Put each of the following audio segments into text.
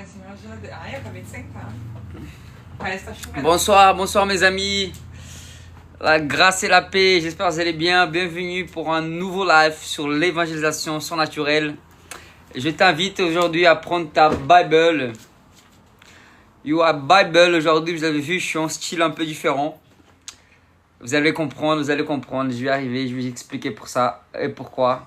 assim, uma geladeira. Ai, eu acabei de sentar. Parece que tá chovendo. Bonsoir, bonsoir mes amis. La grâce et la paix, j'espère que vous allez bien. Bienvenue pour un nouveau live sur l'évangélisation surnaturelle. Je t'invite aujourd'hui à prendre ta Bible. You are Bible. Aujourd'hui, vous avez vu, je suis en style un peu différent. Vous allez comprendre, Je vais arriver, je vais vous expliquer pour ça et pourquoi.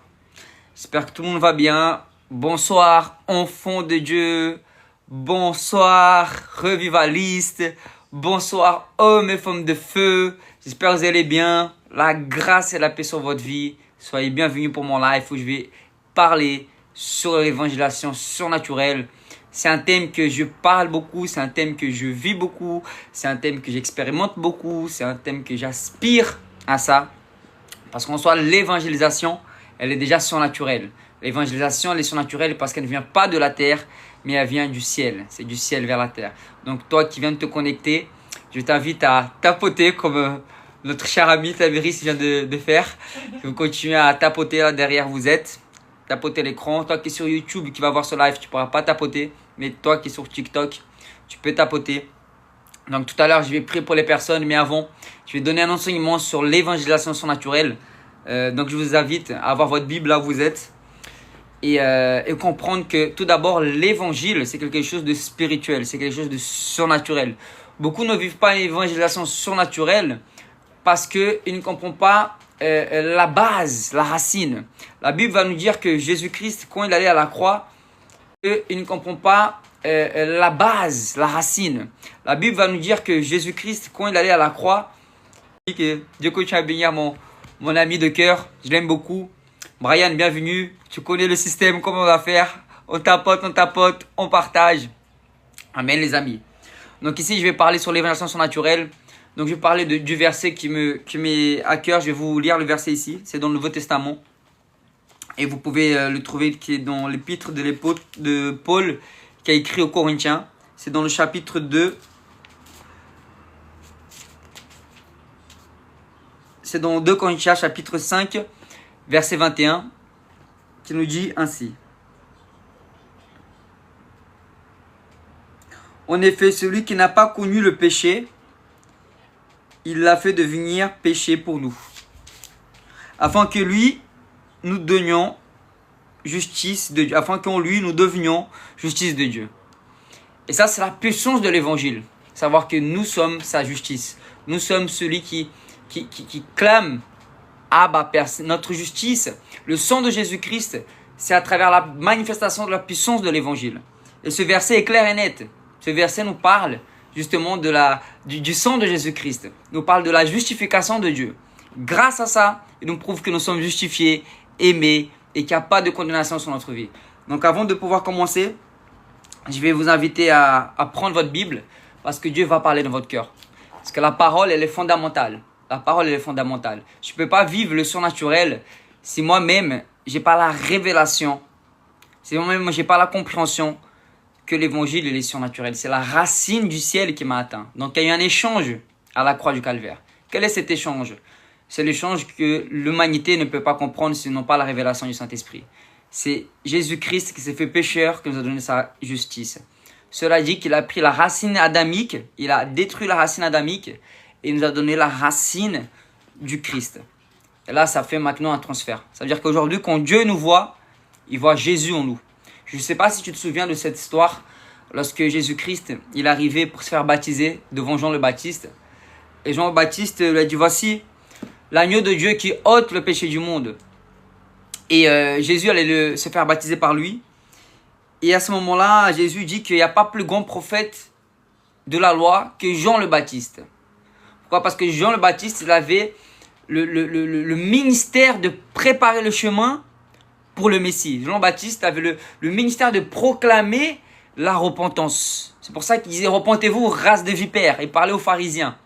J'espère que tout le monde va bien. Bonsoir, enfants de Dieu. Bonsoir, revivalistes. Bonsoir, hommes et femmes de feu. J'espère que vous allez bien. La grâce et la paix sur votre vie. Soyez bienvenus pour mon live où je vais parler sur l'évangélisation surnaturelle. C'est un thème que je parle beaucoup, c'est un thème que je vis beaucoup, c'est un thème que j'expérimente beaucoup, c'est un thème que j'aspire à ça. Parce qu'en soi, l'évangélisation, elle est déjà surnaturelle. L'évangélisation, elle est surnaturelle parce qu'elle ne vient pas de la terre, mais elle vient du ciel. C'est du ciel vers la terre. Donc toi qui viens de te connecter, je t'invite à tapoter comme notre cher ami Tabiris vient de faire. Vous continuez à tapoter là derrière vous êtes. Tapoter l'écran. Toi qui es sur YouTube, qui va voir ce live, tu ne pourras pas tapoter. Mais toi qui es sur TikTok, tu peux tapoter. Donc tout à l'heure, je vais prier pour les personnes. Mais avant, je vais donner un enseignement sur l'évangélisation surnaturelle. Donc je vous invite à avoir votre Bible là où vous êtes. Et comprendre que tout d'abord, l'évangile, c'est quelque chose de spirituel. C'est quelque chose de surnaturel. Beaucoup ne vivent pas l'évangélisation surnaturelle parce qu'ils ne comprennent pas la base, la racine. La Bible va nous dire que Jésus-Christ, quand il allait à la croix, il ne comprend pas la base, la racine. La Bible va nous dire que Jésus-Christ, quand il allait à la croix, que Dieu continue à bénir mon ami de cœur, je l'aime beaucoup. Brian, bienvenue. Tu connais le système, comment on va faire. On tapote, on partage. Amen les amis. Donc ici, je vais parler sur l'évangélisation surnaturelle. Donc je vais parler du verset qui m'est à cœur. Je vais vous lire le verset ici. C'est dans le Nouveau Testament. Et vous pouvez le trouver qui est dans l'épître de Paul qui a écrit aux Corinthiens. C'est dans le chapitre 2. C'est dans 2 Corinthiens chapitre 5 verset 21 qui nous dit ainsi. En effet, celui qui n'a pas connu le péché, il l'a fait devenir péché pour nous, afin que lui, nous donnions justice de Dieu, afin qu'en lui, nous devenions justice de Dieu. Et ça, c'est la puissance de l'évangile. Savoir que nous sommes sa justice. Nous sommes celui qui clame Abba, Père, notre justice. Le sang de Jésus-Christ, c'est à travers la manifestation de la puissance de l'évangile. Et ce verset est clair et net. Ce verset nous parle justement du sang de Jésus-Christ. Nous parle de la justification de Dieu. Grâce à ça, il nous prouve que nous sommes justifiés, aimés et qu'il n'y a pas de condamnation sur notre vie. Donc avant de pouvoir commencer, je vais vous inviter à prendre votre Bible parce que Dieu va parler dans votre cœur. Parce que la parole, elle est fondamentale. La parole, elle est fondamentale. Je ne peux pas vivre le surnaturel si moi-même, je n'ai pas la révélation, si moi-même, je n'ai pas la compréhension que l'évangile, il est surnaturel. C'est la racine du ciel qui m'a atteint. Donc, il y a eu un échange à la croix du calvaire. Quel est cet échange? C'est l'échange que l'humanité ne peut pas comprendre sinon pas la révélation du Saint-Esprit. C'est Jésus-Christ qui s'est fait pécheur, qui nous a donné sa justice. Cela dit qu'il a pris la racine adamique, il a détruit la racine adamique et il nous a donné la racine du Christ. Et là, ça fait maintenant un transfert. Ça veut dire qu'aujourd'hui, quand Dieu nous voit, il voit Jésus en nous. Je ne sais pas si tu te souviens de cette histoire, lorsque Jésus-Christ, il arrivait pour se faire baptiser devant Jean le Baptiste. Et Jean le Baptiste lui a dit, voici l'agneau de Dieu qui ôte le péché du monde. Et Jésus allait se faire baptiser par lui. Et à ce moment-là, Jésus dit qu'il n'y a pas plus grand prophète de la loi que Jean le Baptiste. Pourquoi? Parce que Jean le Baptiste, il avait le ministère de préparer le chemin pour le Messie. Jean le Baptiste avait le ministère de proclamer la repentance. C'est pour ça qu'il disait, repentez-vous, race de vipères. Il parlait aux pharisiens.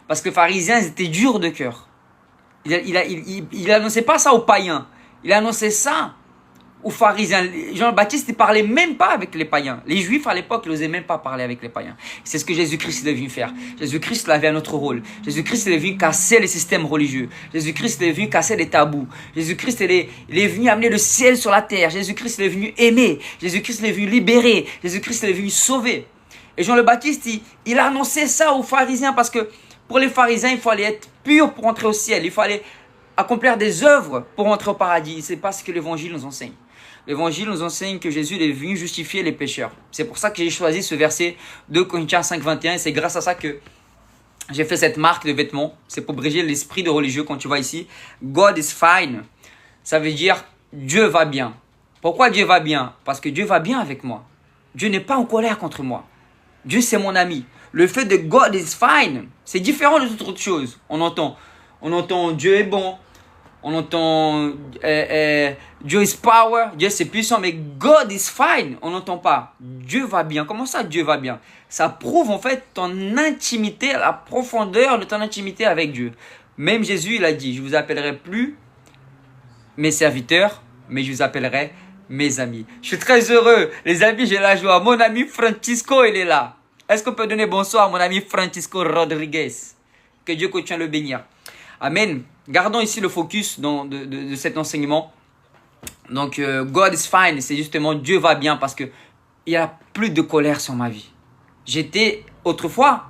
Parce que les pharisiens, ils étaient durs de cœur. Il annonçait pas ça aux païens. Il annonçait ça aux pharisiens. Jean-Baptiste ne parlait même pas avec les païens. Les juifs à l'époque n'osaient même pas parler avec les païens. C'est ce que Jésus-Christ est venu faire. Jésus-Christ avait un autre rôle. Jésus-Christ est venu casser les systèmes religieux. Jésus-Christ est venu casser les tabous. Jésus-Christ est venu amener le ciel sur la terre. Jésus-Christ est venu aimer. Jésus-Christ est venu libérer. Jésus-Christ est venu sauver. Et Jean le Baptiste, il a annoncé ça aux pharisiens parce que pour les pharisiens, il fallait être pur pour entrer au ciel. Il fallait accomplir des œuvres pour entrer au paradis. C'est pas ce que l'évangile nous enseigne. L'évangile nous enseigne que Jésus est venu justifier les pécheurs. C'est pour ça que j'ai choisi ce verset 2 Corinthiens 5, 21. Et c'est grâce à ça que j'ai fait cette marque de vêtements. C'est pour briser l'esprit de religieux quand tu vois ici. God is fine. Ça veut dire Dieu va bien. Pourquoi Dieu va bien? Parce que Dieu va bien avec moi. Dieu n'est pas en colère contre moi. Dieu c'est mon ami. Le fait de God is fine, c'est différent de toute autre chose. On entend Dieu est bon. On entend Dieu is power, Dieu c'est puissant, mais God is fine, on n'entend pas. Dieu va bien. Comment ça Dieu va bien? Ça prouve en fait ton intimité, la profondeur de ton intimité avec Dieu. Même Jésus il a dit, je vous appellerai plus mes serviteurs, mais je vous appellerai mes amis. Je suis très heureux, les amis, j'ai la joie. Mon ami Francisco il est là. Est-ce qu'on peut donner bonsoir à mon ami Francisco Rodriguez? Que Dieu continue à le bénir. Amen. Gardons ici le focus de cet enseignement. Donc, God is fine, c'est justement Dieu va bien parce que il n'y a plus de colère sur ma vie. J'étais autrefois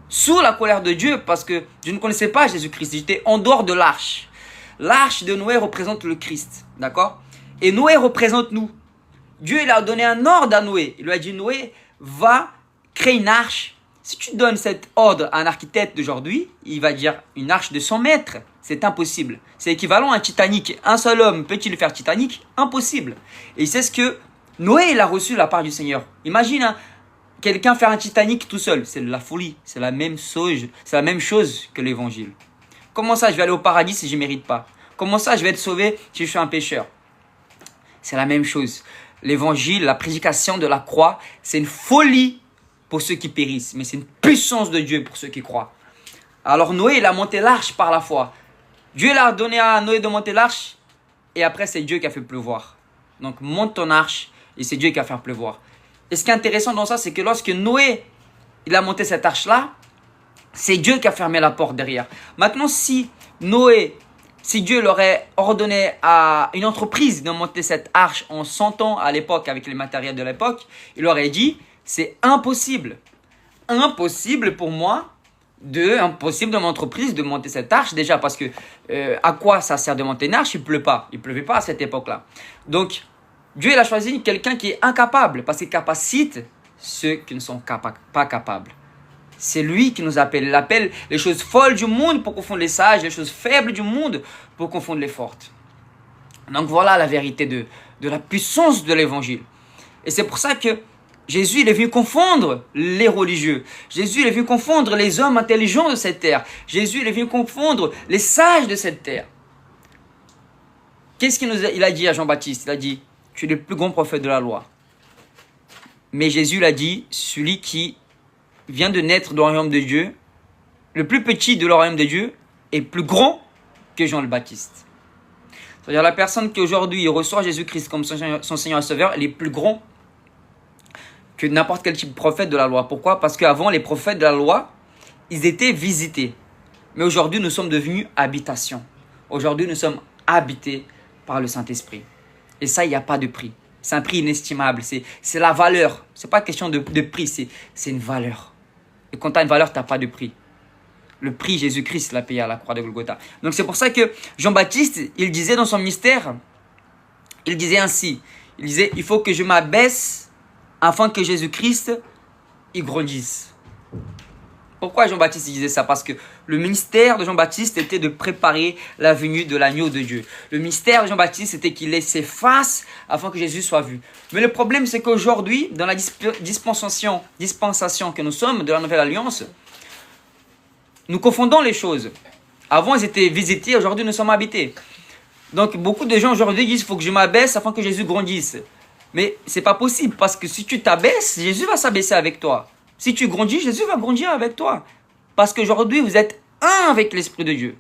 sous la colère de Dieu parce que je ne connaissais pas Jésus-Christ. J'étais en dehors de l'arche. L'arche de Noé représente le Christ, d'accord? Et Noé représente nous. Dieu il a donné un ordre à Noé. Il lui a dit, Noé, va créer une arche. Si tu donnes cet ordre à un architecte d'aujourd'hui, il va dire une arche de 100 mètres. C'est impossible. C'est équivalent à un Titanic. Un seul homme peut-il faire Titanic? Impossible. Et c'est ce que Noé il a reçu de la part du Seigneur. Imagine hein, quelqu'un faire un Titanic tout seul. C'est de la folie. C'est la même chose que l'évangile. Comment ça je vais aller au paradis si je ne mérite pas? Comment ça je vais être sauvé si je suis un pécheur? C'est la même chose. L'évangile, la prédication de la croix, c'est une folie pour ceux qui périssent, mais c'est une puissance de Dieu pour ceux qui croient. Alors Noé, il a monté l'arche par la foi. Dieu l'a donné à Noé de monter l'arche, et après c'est Dieu qui a fait pleuvoir. Donc monte ton arche, et c'est Dieu qui a fait pleuvoir. Et ce qui est intéressant dans ça, c'est que lorsque Noé, il a monté cette arche-là, c'est Dieu qui a fermé la porte derrière. Maintenant, si Dieu leur aurait ordonné à une entreprise de monter cette arche en 100 ans à l'époque, avec les matériels de l'époque, il aurait dit, c'est impossible. Impossible pour moi, impossible de mon entreprise de monter cette arche. Déjà parce que, à quoi ça sert de monter une arche? Il ne pleut pas. Il ne pleuvait pas à cette époque-là. Donc, Dieu il a choisi quelqu'un qui est incapable parce qu'il capacite ceux qui ne sont pas capables. C'est lui qui nous appelle. Il appelle les choses folles du monde pour confondre les sages, les choses faibles du monde pour confondre les fortes. Donc voilà la vérité de la puissance de l'évangile. Et c'est pour ça que Jésus il est venu confondre les religieux. Jésus il est venu confondre les hommes intelligents de cette terre. Jésus il est venu confondre les sages de cette terre. Qu'est-ce qu'il a dit à Jean-Baptiste? Il a dit, tu es le plus grand prophète de la loi. Mais Jésus l'a dit, celui qui vient de naître dans le royaume de Dieu, le plus petit de le royaume de Dieu est plus grand que Jean le Baptiste. C'est-à-dire la personne qui aujourd'hui reçoit Jésus-Christ comme son Seigneur et Sauveur, elle est plus grand que n'importe quel type de prophète de la loi. Pourquoi? Parce qu'avant, les prophètes de la loi, ils étaient visités. Mais aujourd'hui, nous sommes devenus habitation. Aujourd'hui, nous sommes habités par le Saint-Esprit. Et ça, il n'y a pas de prix. C'est un prix inestimable. C'est la valeur. Ce n'est pas question de prix, c'est une valeur. Et quand tu as une valeur, tu n'as pas de prix. Le prix, Jésus-Christ l'a payé à la croix de Golgotha. Donc c'est pour ça que Jean-Baptiste, il disait dans son ministère, il disait ainsi, il disait, il faut que je m'abaisse afin que Jésus-Christ y grandisse. Pourquoi Jean-Baptiste disait ça? Parce que le ministère de Jean-Baptiste était de préparer la venue de l'agneau de Dieu. Le ministère de Jean-Baptiste était qu'il laissait face afin que Jésus soit vu. Mais le problème c'est qu'aujourd'hui, dans la dispensation que nous sommes de la Nouvelle Alliance, nous confondons les choses. Avant ils étaient visités, aujourd'hui nous sommes habités. Donc beaucoup de gens aujourd'hui disent, il faut que je m'abaisse afin que Jésus grandisse. Mais ce n'est pas possible parce que si tu t'abaisses, Jésus va s'abaisser avec toi. Si tu grandis, Jésus va grandir avec toi. Parce qu'aujourd'hui, vous êtes un avec l'Esprit de Dieu.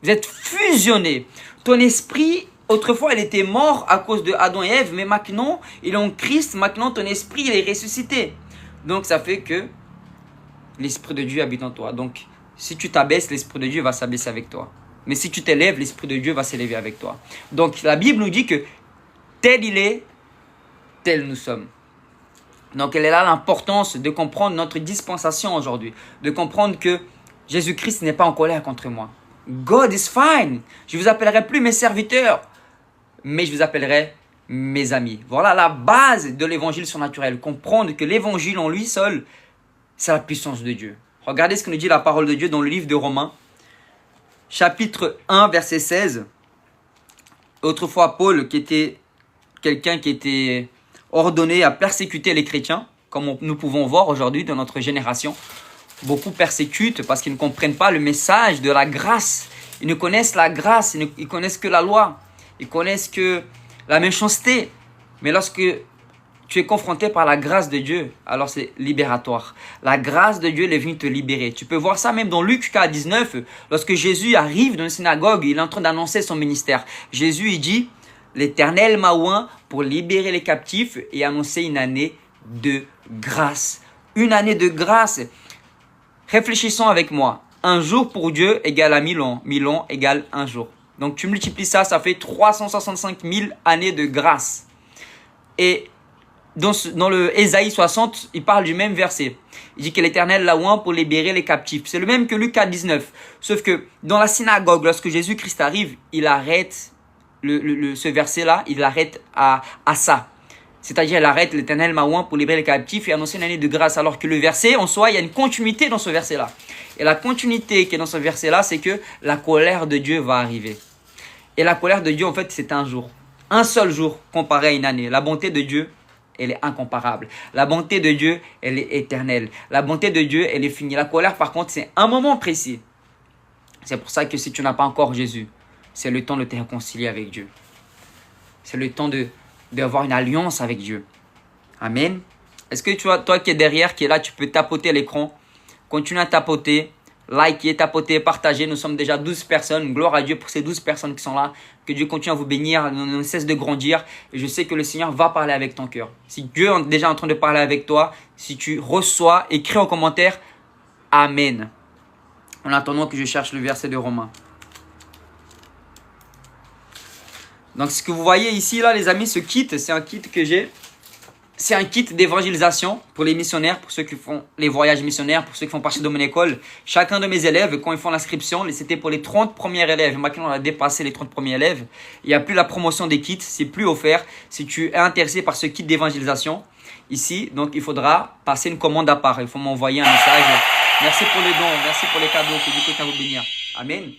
Vous êtes fusionnés. Ton esprit Autrefois, il était mort à cause de Adam et Ève, mais maintenant, il est en Christ. Maintenant, ton esprit, il est ressuscité. Donc, ça fait que l'Esprit de Dieu habite en toi. Donc, si tu t'abaisses, l'Esprit de Dieu va s'abaisser avec toi. Mais si tu t'élèves, l'Esprit de Dieu va s'élever avec toi. Donc, la Bible nous dit que tel il est, tel nous sommes. Donc, elle est là l'importance de comprendre notre dispensation aujourd'hui. De comprendre que Jésus-Christ n'est pas en colère contre moi. God is fine. Je ne vous appellerai plus mes serviteurs, mais je vous appellerai mes amis. Voilà la base de l'évangile surnaturel. Comprendre que l'évangile en lui seul, c'est la puissance de Dieu. Regardez ce que nous dit la parole de Dieu dans le livre de Romains, chapitre 1, verset 16. Autrefois, Paul, qui était quelqu'un qui était ordonné à persécuter les chrétiens, comme nous pouvons voir aujourd'hui dans notre génération. Beaucoup persécutent parce qu'ils ne comprennent pas le message de la grâce. Ils ne connaissent la grâce, ils connaissent que la loi. Ils connaissent que la méchanceté. Mais lorsque tu es confronté par la grâce de Dieu, alors c'est libératoire. La grâce de Dieu elle est venue te libérer. Tu peux voir ça même dans Luc 19, lorsque Jésus arrive dans une synagogue, il est en train d'annoncer son ministère. Jésus il dit, l'Éternel m'a oint pour libérer les captifs et annoncer une année de grâce. Une année de grâce. Réfléchissons avec moi. Un jour pour Dieu égale à 1000 ans. 1000 ans égale un jour. Donc tu multiplies ça, ça fait 365 000 années de grâce. Et dans le Ésaïe 60, il parle du même verset. Il dit que l'Éternel l'a oint pour libérer les captifs. C'est le même que Luc 19. Sauf que dans la synagogue, lorsque Jésus-Christ arrive, il arrête ce verset-là, il l'arrête à ça. C'est-à-dire, il arrête l'Éternel m'a oint pour libérer les captifs et annoncer une année de grâce. Alors que le verset, en soi, il y a une continuité dans ce verset-là. Et la continuité qui est dans ce verset-là, c'est que la colère de Dieu va arriver. Et la colère de Dieu, en fait, c'est un jour. Un seul jour comparé à une année. La bonté de Dieu, elle est incomparable. La bonté de Dieu, elle est éternelle. La bonté de Dieu, elle est finie. La colère, par contre, c'est un moment précis. C'est pour ça que si tu n'as pas encore Jésus, c'est le temps de te réconcilier avec Dieu. C'est le temps d'avoir une alliance avec Dieu. Amen. Est-ce que tu vois, toi qui es derrière, qui est là, tu peux tapoter l'écran. Continue à tapoter, liker, tapoter, partager. Nous sommes déjà 12 personnes. Gloire à Dieu pour ces 12 personnes qui sont là. Que Dieu continue à vous bénir. On ne cesse de grandir. Et je sais que le Seigneur va parler avec ton cœur. Si Dieu est déjà en train de parler avec toi, si tu reçois, écris en commentaire. Amen. En attendant que je cherche le verset de Romains. Donc, ce que vous voyez ici, là, les amis, ce kit, c'est un kit que j'ai. C'est un kit d'évangélisation pour les missionnaires, pour ceux qui font les voyages missionnaires, pour ceux qui font partie de mon école. Chacun de mes élèves, quand ils font l'inscription, c'était pour les 30 premiers élèves. Maintenant, on a dépassé les 30 premiers élèves. Il n'y a plus la promotion des kits, c'est plus offert. Si tu es intéressé par ce kit d'évangélisation, ici, donc il faudra passer une commande à part. Il faut m'envoyer un message. Merci pour les dons, merci pour les cadeaux, que Dieu continue à vous bénir. Amen.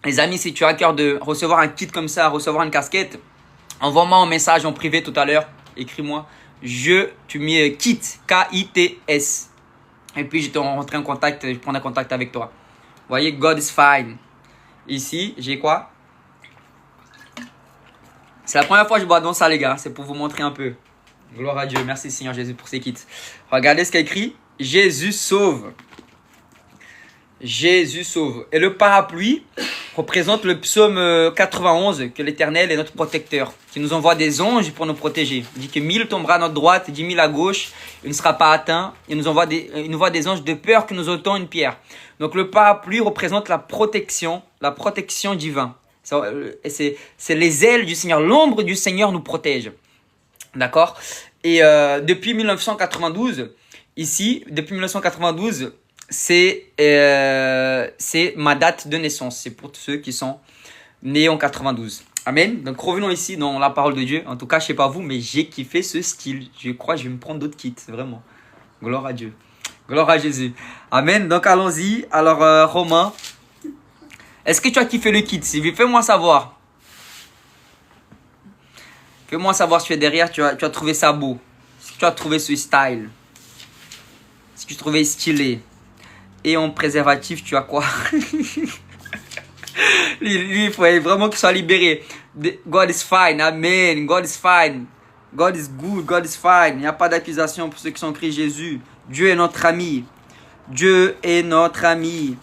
Les amis, si tu as à cœur de recevoir un kit comme ça, recevoir une casquette, envoie-moi un message en privé tout à l'heure. Écris-moi. Tu mets kit, K-I-T-S. Et puis je te rentrerai en contact, je prendrai contact avec toi. Vous voyez, God is fine. Ici, j'ai quoi? C'est la première fois que je bois dans ça, les gars. C'est pour vous montrer un peu. Gloire à Dieu. Merci Seigneur Jésus pour ces kits. Regardez ce qu'il y a écrit. Jésus sauve. Jésus sauve. Et le parapluie représente le psaume 91, que l'Éternel est notre protecteur, qui nous envoie des anges pour nous protéger. Il dit que 1000 tombera à notre droite, 10 000 à gauche, il ne sera pas atteint. Il nous envoie des anges de peur que nous ôtons une pierre. Donc le parapluie représente la protection divine. C'est les ailes du Seigneur, l'ombre du Seigneur nous protège. D'accord? Et depuis 1992, c'est ma date de naissance. C'est pour ceux qui sont nés en 92. Amen. Donc revenons ici dans la parole de Dieu. En tout cas, je ne sais pas vous, mais j'ai kiffé ce style. Je crois que je vais me prendre d'autres kits. Vraiment. Gloire à Dieu. Gloire à Jésus. Amen. Donc allons-y. Alors Romains. Est-ce que tu as kiffé le kit? Fais-moi savoir. Fais-moi savoir si tu es derrière. Tu as trouvé ça beau. Si tu as trouvé ce style. Si tu as trouvé stylé. Et en préservatif, tu as quoi? Lui, il faut vraiment qu'il soit libéré. God is fine. Amen. God is fine. God is good. God is fine. Il n'y a pas d'accusation pour ceux qui sont en Christ Jésus. Dieu est notre ami. Dieu est notre ami.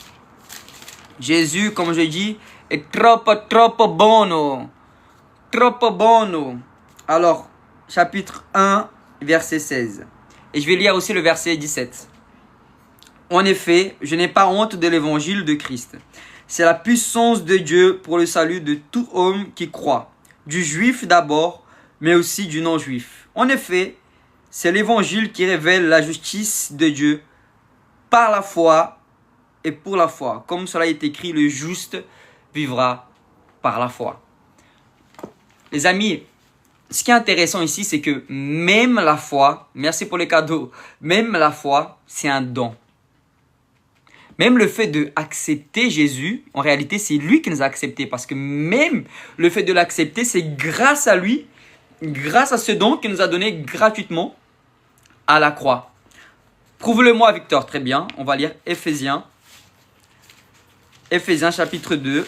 Jésus, comme je dis, è troppo buono. Troppo buono. Alors, chapitre 1, verset 16. Et je vais lire aussi le verset 17. En effet, je n'ai pas honte de l'évangile de Christ. C'est la puissance de Dieu pour le salut de tout homme qui croit, du juif d'abord, mais aussi du non-juif. En effet, c'est l'évangile qui révèle la justice de Dieu par la foi et pour la foi. Comme cela est écrit, le juste vivra par la foi. Les amis, ce qui est intéressant ici, c'est que même la foi, merci pour les cadeaux, même la foi, c'est un don. Même le fait d'accepter Jésus, en réalité, c'est lui qui nous a acceptés. Parce que même le fait de l'accepter, c'est grâce à lui, grâce à ce don qu'il nous a donné gratuitement à la croix. Prouve-le-moi, Victor. Très bien. On va lire Éphésiens. Éphésiens chapitre 2.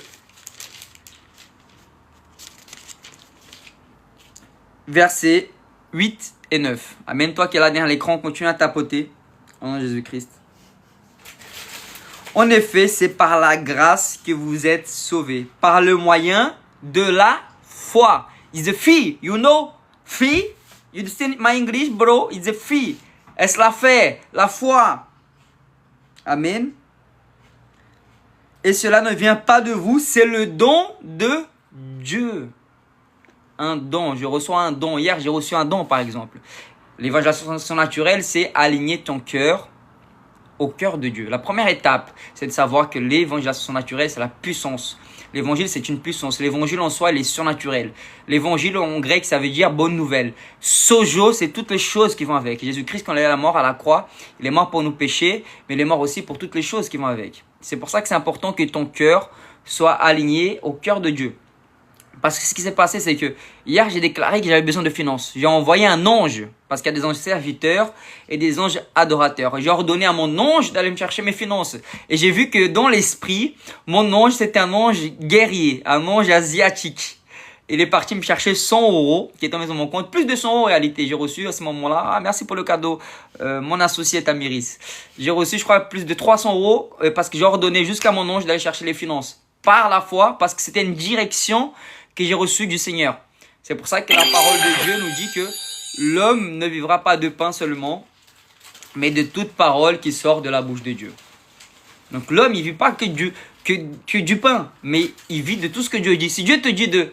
Versets 8 et 9. Amène-toi qui est là derrière l'écran, continue à tapoter. Au nom de Jésus-Christ. En effet, c'est par la grâce que vous êtes sauvés, par le moyen de la foi. It's a fee, you know? Fee? You understand my English, bro? It's a fee. Est-ce la fait, la foi? Amen. Et cela ne vient pas de vous, c'est le don de Dieu. Un don, je reçois un don. Hier, j'ai reçu un don, par exemple. L'évangélisation naturelle, c'est aligner ton cœur au cœur de Dieu. La première étape, c'est de savoir que l'évangélisation naturelle, c'est la puissance. L'évangile, c'est une puissance. L'évangile en soi, il est surnaturel. L'évangile en grec, ça veut dire bonne nouvelle. Sojo, c'est toutes les choses qui vont avec. Jésus-Christ, quand il est à la mort à la croix, il est mort pour nos péchés, mais il est mort aussi pour toutes les choses qui vont avec. C'est pour ça que c'est important que ton cœur soit aligné au cœur de Dieu. Parce que ce qui s'est passé, c'est que hier, j'ai déclaré que j'avais besoin de finances. J'ai envoyé un ange, parce qu'il y a des anges serviteurs et des anges adorateurs. J'ai ordonné à mon ange d'aller me chercher mes finances. Et j'ai vu que dans l'esprit, mon ange, c'était un ange guerrier, un ange asiatique. Il est parti me chercher 100 € qui est tombé sur mon compte. Plus de 100 € en réalité. J'ai reçu à ce moment-là. Ah, merci pour le cadeau, mon associé Tamiris. J'ai reçu, je crois, plus de 300 € parce que j'ai ordonné jusqu'à mon ange d'aller chercher les finances. Par la foi, parce que c'était une direction que j'ai reçu du Seigneur. C'est pour ça que la parole de Dieu nous dit que l'homme ne vivra pas de pain seulement, mais de toute parole qui sort de la bouche de Dieu. Donc l'homme, il ne vit pas que du pain, mais il vit de tout ce que Dieu dit. Si Dieu te dit de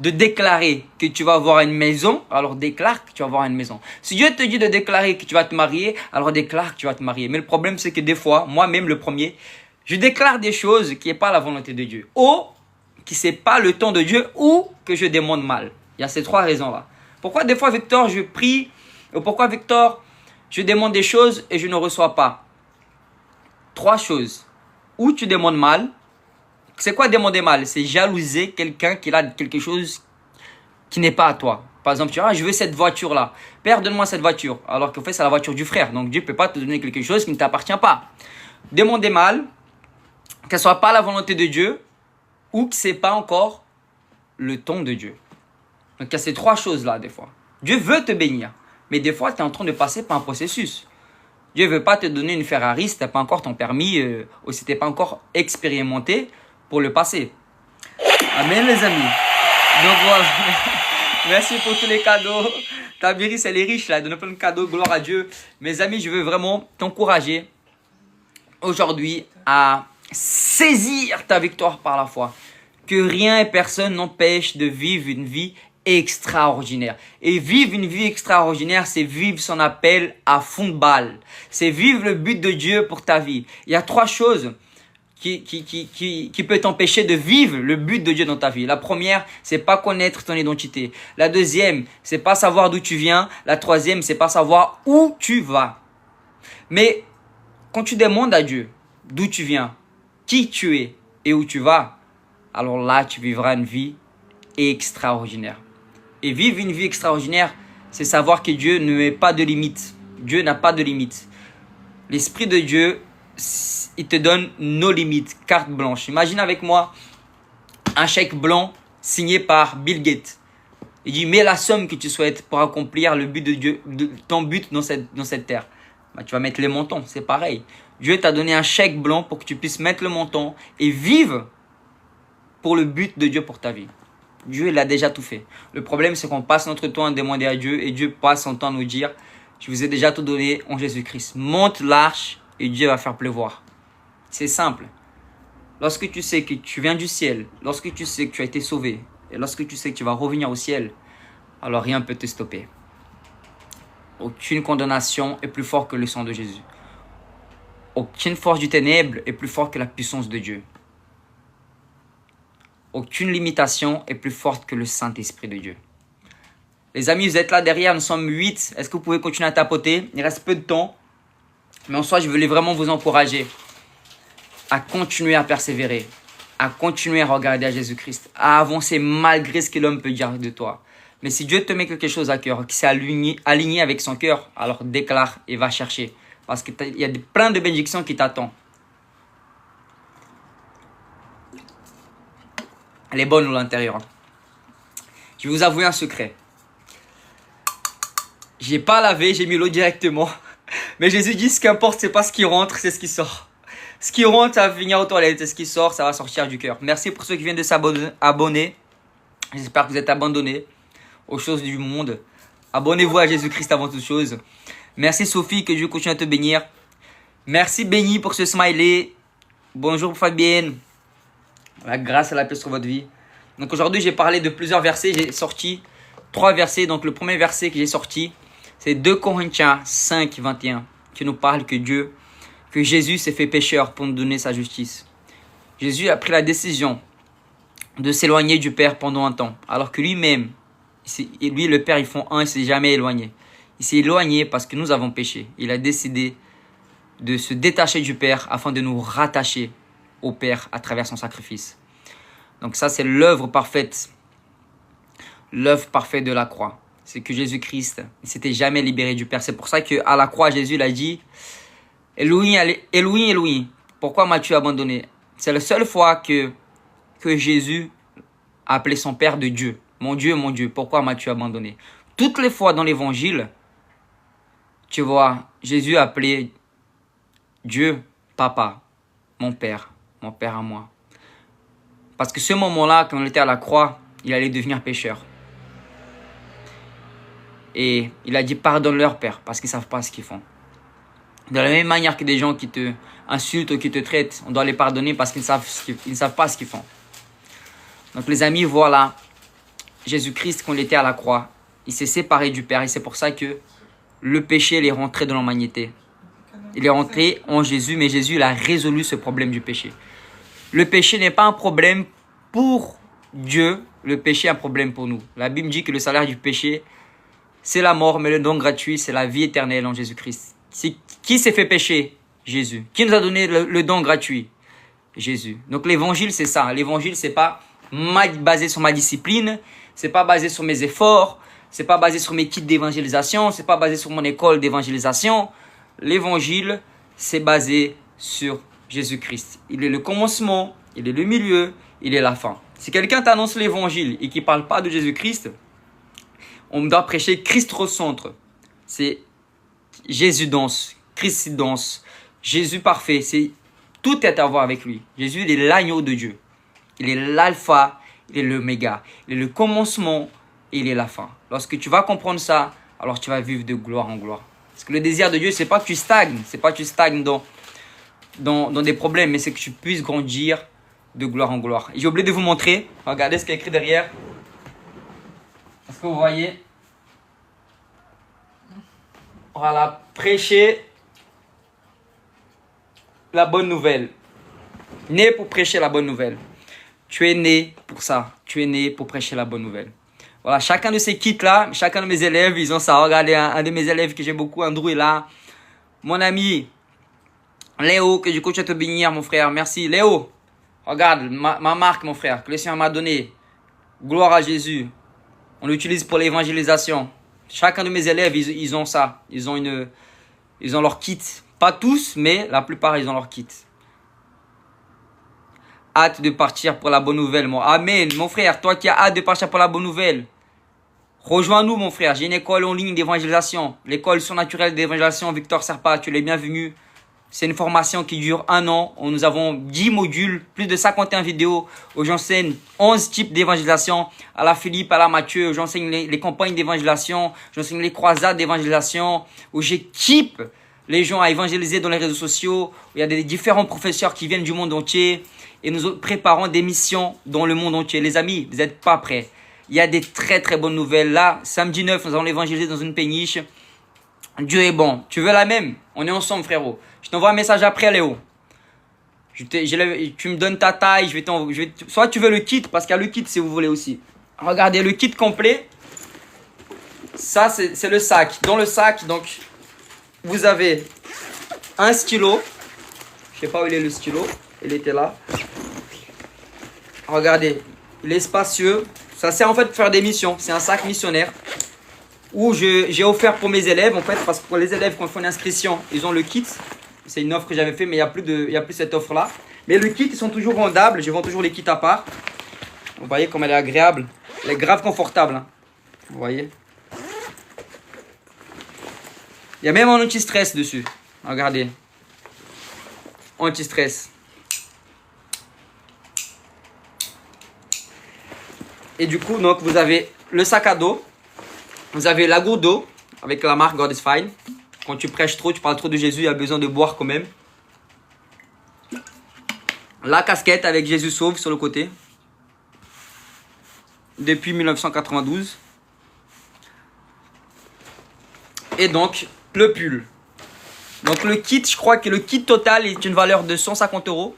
déclarer que tu vas avoir une maison, alors déclare que tu vas avoir une maison. Si Dieu te dit de déclarer que tu vas te marier, alors déclare que tu vas te marier. Mais le problème, c'est que des fois, moi-même le premier, je déclare des choses qui n'est pas la volonté de Dieu. Ou qui c'est pas le temps de Dieu, ou que je demande mal. Il y a ces trois raisons-là. Pourquoi des fois, Victor, je prie, ou pourquoi, Victor, je demande des choses et je ne reçois pas? Trois choses. Ou tu demandes mal. C'est quoi demander mal? C'est jalouser quelqu'un qui a quelque chose qui n'est pas à toi. Par exemple, tu dis, je veux cette voiture-là. Père, donne-moi cette voiture. Alors qu'en fait, c'est la voiture du frère. Donc, Dieu ne peut pas te donner quelque chose qui ne t'appartient pas. Demander mal, qu'elle ne soit pas la volonté de Dieu, ou que ce n'est pas encore le temps de Dieu. Donc, il y a ces trois choses-là, des fois. Dieu veut te bénir, mais des fois, tu es en train de passer par un processus. Dieu ne veut pas te donner une Ferrari si tu n'as pas encore ton permis ou si tu n'es pas encore expérimenté pour le passer. Amen, les amis. Donc, voilà. Merci pour tous les cadeaux. Tabiris, elle est riche, là. Elle donne plein de cadeaux. Gloire à Dieu. Mes amis, je veux vraiment t'encourager aujourd'hui à saisir ta victoire par la foi. Que rien et personne n'empêche de vivre une vie extraordinaire. Et vivre une vie extraordinaire, c'est vivre son appel à fond de balle. C'est vivre le but de Dieu pour ta vie. Il y a trois choses qui peut t'empêcher de vivre le but de Dieu dans ta vie. La première, c'est pas connaître ton identité. La deuxième, c'est pas savoir d'où tu viens. La troisième, c'est pas savoir où tu vas. Mais quand tu demandes à Dieu d'où tu viens, qui tu es et où tu vas, alors là, tu vivras une vie extraordinaire. Et vivre une vie extraordinaire, c'est savoir que Dieu ne met pas de limite. Dieu n'a pas de limite. L'Esprit de Dieu, il te donne nos limites, carte blanche. Imagine avec moi un chèque blanc signé par Bill Gates. Il dit, mets la somme que tu souhaites pour accomplir le but de Dieu, ton but dans cette terre. Bah, tu vas mettre les montants, c'est pareil. Dieu t'a donné un chèque blanc pour que tu puisses mettre le montant et vivre pour le but de Dieu pour ta vie. Dieu, il a déjà tout fait. Le problème, c'est qu'on passe notre temps à demander à Dieu et Dieu passe son temps à nous dire, je vous ai déjà tout donné en Jésus-Christ. Monte l'arche et Dieu va faire pleuvoir. C'est simple. Lorsque tu sais que tu viens du ciel, lorsque tu sais que tu as été sauvé, et lorsque tu sais que tu vas revenir au ciel, alors rien ne peut te stopper. Aucune condamnation est plus forte que le sang de Jésus. Aucune force du ténèbre est plus forte que la puissance de Dieu. Aucune limitation est plus forte que le Saint-Esprit de Dieu. Les amis, vous êtes là derrière, nous sommes 8. Est-ce que vous pouvez continuer à tapoter? Il reste peu de temps. Mais en soi, je voulais vraiment vous encourager à continuer à persévérer, à continuer à regarder à Jésus-Christ, à avancer malgré ce que l'homme peut dire de toi. Mais si Dieu te met quelque chose à cœur, qui s'est aligné avec son cœur, alors déclare et va chercher. Parce qu'il y a plein de bénédictions qui t'attendent. Elle est bonne à l'intérieur. Je vais vous avouer un secret. J'ai pas lavé, j'ai mis l'eau directement. Mais Jésus dit, ce qui importe, c'est pas ce qui rentre, c'est ce qui sort. Ce qui rentre, ça va venir aux toilettes. Et ce qui sort, ça va sortir du cœur. Merci pour ceux qui viennent de s'abonner. J'espère que vous êtes abandonnés aux choses du monde. Abonnez-vous à Jésus-Christ avant toute chose. Merci Sophie, que Dieu continue à te bénir. Merci Béni pour ce smiley. Bonjour Fabienne. La grâce et la paix sur votre vie. Donc aujourd'hui, j'ai parlé de plusieurs versets. J'ai sorti 3 versets. Donc le premier verset que j'ai sorti, c'est 2 Corinthiens 5, 21, qui nous parle que Jésus s'est fait pécheur pour nous donner sa justice. Jésus a pris la décision de s'éloigner du Père pendant un temps, alors que lui-même, lui le Père, ils font un, il ne s'est jamais éloigné. Il s'est éloigné parce que nous avons péché. Il a décidé de se détacher du Père afin de nous rattacher au Père à travers son sacrifice. Donc ça, c'est l'œuvre parfaite de la croix. C'est que Jésus-Christ ne s'était jamais libéré du Père. C'est pour ça qu'à la croix, Jésus il a dit « Elohim, Elohim, pourquoi m'as-tu abandonné ?» C'est la seule fois que Jésus a appelé son Père de Dieu. « Mon Dieu, pourquoi m'as-tu abandonné ?» Toutes les fois dans l'évangile, tu vois, Jésus a appelé Dieu « Papa », mon Père à moi. Parce que ce moment-là, quand il était à la croix, il allait devenir pécheur. Et il a dit pardonne-leur, Père, parce qu'ils ne savent pas ce qu'ils font. De la même manière que des gens qui te insultent ou qui te traitent, on doit les pardonner parce qu'ils ne savent pas ce qu'ils font. Donc les amis, voilà, Jésus-Christ, quand il était à la croix, il s'est séparé du Père. Et c'est pour ça que le péché, il est rentré dans l'humanité. Il est rentré en Jésus, mais Jésus, il a résolu ce problème du péché. Le péché n'est pas un problème pour Dieu, le péché est un problème pour nous. La Bible dit que le salaire du péché, c'est la mort, mais le don gratuit, c'est la vie éternelle en Jésus-Christ. Qui s'est fait pécher? Jésus. Qui nous a donné le don gratuit? Jésus. Donc l'évangile, c'est ça. L'évangile, c'est pas basé sur ma discipline, c'est pas basé sur mes efforts, c'est pas basé sur mes kits d'évangélisation, c'est pas basé sur mon école d'évangélisation. L'évangile, c'est basé sur Jésus-Christ. Il est le commencement, il est le milieu, il est la fin. Si quelqu'un t'annonce l'évangile et qui ne parle pas de Jésus-Christ, on doit prêcher Christ au centre. C'est Jésus danse, Christ danse, Jésus parfait. Tout est à voir avec lui. Jésus, il est l'agneau de Dieu. Il est l'alpha, il est l'oméga. Il est le commencement et il est la fin. Lorsque tu vas comprendre ça, alors tu vas vivre de gloire en gloire. Parce que le désir de Dieu, c'est pas que tu stagnes. C'est pas que tu stagnes dans des problèmes, mais c'est que tu puisses grandir de gloire en gloire. J'ai oublié de vous montrer. Regardez ce qu'il y a écrit derrière. Est-ce que vous voyez? Voilà, prêcher la bonne nouvelle. Né pour prêcher la bonne nouvelle. Tu es né pour ça. Tu es né pour prêcher la bonne nouvelle. Voilà, chacun de ces kits-là, chacun de mes élèves, ils ont ça. Regardez, un de mes élèves que j'aime beaucoup, Andrew est là. Mon ami, Léo, que du coup tu vas te bénir, mon frère. Merci. Léo, regarde, ma marque, mon frère, que le Seigneur m'a donné. Gloire à Jésus. On l'utilise pour l'évangélisation. Chacun de mes élèves, ils ont ça. Ils ont leur kit. Pas tous, mais la plupart, ils ont leur kit. Hâte de partir pour la bonne nouvelle. Amen. Mon frère, toi qui as hâte de partir pour la bonne nouvelle, rejoins-nous, mon frère. J'ai une école en ligne d'évangélisation. L'école surnaturelle d'évangélisation Victor Serpa. Tu es bienvenu. C'est une formation qui dure 1 an. Nous avons 10 modules, plus de 51 vidéos où j'enseigne 11 types d'évangélisation. À la Philippe, à la Mathieu, j'enseigne les campagnes d'évangélisation, j'enseigne les croisades d'évangélisation, où j'équipe les gens à évangéliser dans les réseaux sociaux. Où il y a des différents professeurs qui viennent du monde entier et nous préparons des missions dans le monde entier. Les amis, vous n'êtes pas prêts. Il y a des très très bonnes nouvelles. Là, samedi 9, nous allons évangéliser dans une péniche. Dieu est bon. Tu veux la même? On est ensemble, frérot. Je t'envoie un message après, Léo. Tu me donnes ta taille. Soit tu veux le kit, parce qu'il y a le kit si vous voulez aussi. Regardez, le kit complet. Ça, c'est le sac. Dans le sac, donc, vous avez un stylo. Je sais pas où il est le stylo. Il était là. Regardez, il est spacieux. Ça sert en fait pour faire des missions. C'est un sac missionnaire. Où j'ai offert pour mes élèves, en fait, parce que pour les élèves, quand ils font une inscription, ils ont le kit. C'est une offre que j'avais fait, mais il y a plus cette offre-là. Mais le kit, ils sont toujours vendables. Je vends toujours les kits à part. Vous voyez comme elle est agréable. Elle est grave confortable. Hein. Vous voyez. Il y a même un anti-stress dessus. Regardez. Anti-stress. Et du coup, donc, vous avez le sac à dos. Vous avez la gourde d'eau avec la marque God is Fine. Quand tu prêches trop, tu parles trop de Jésus, il y a besoin de boire quand même. La casquette avec Jésus sauve sur le côté. Depuis 1992. Et donc, le pull. Donc le kit, je crois que le kit total est une valeur de 150 €.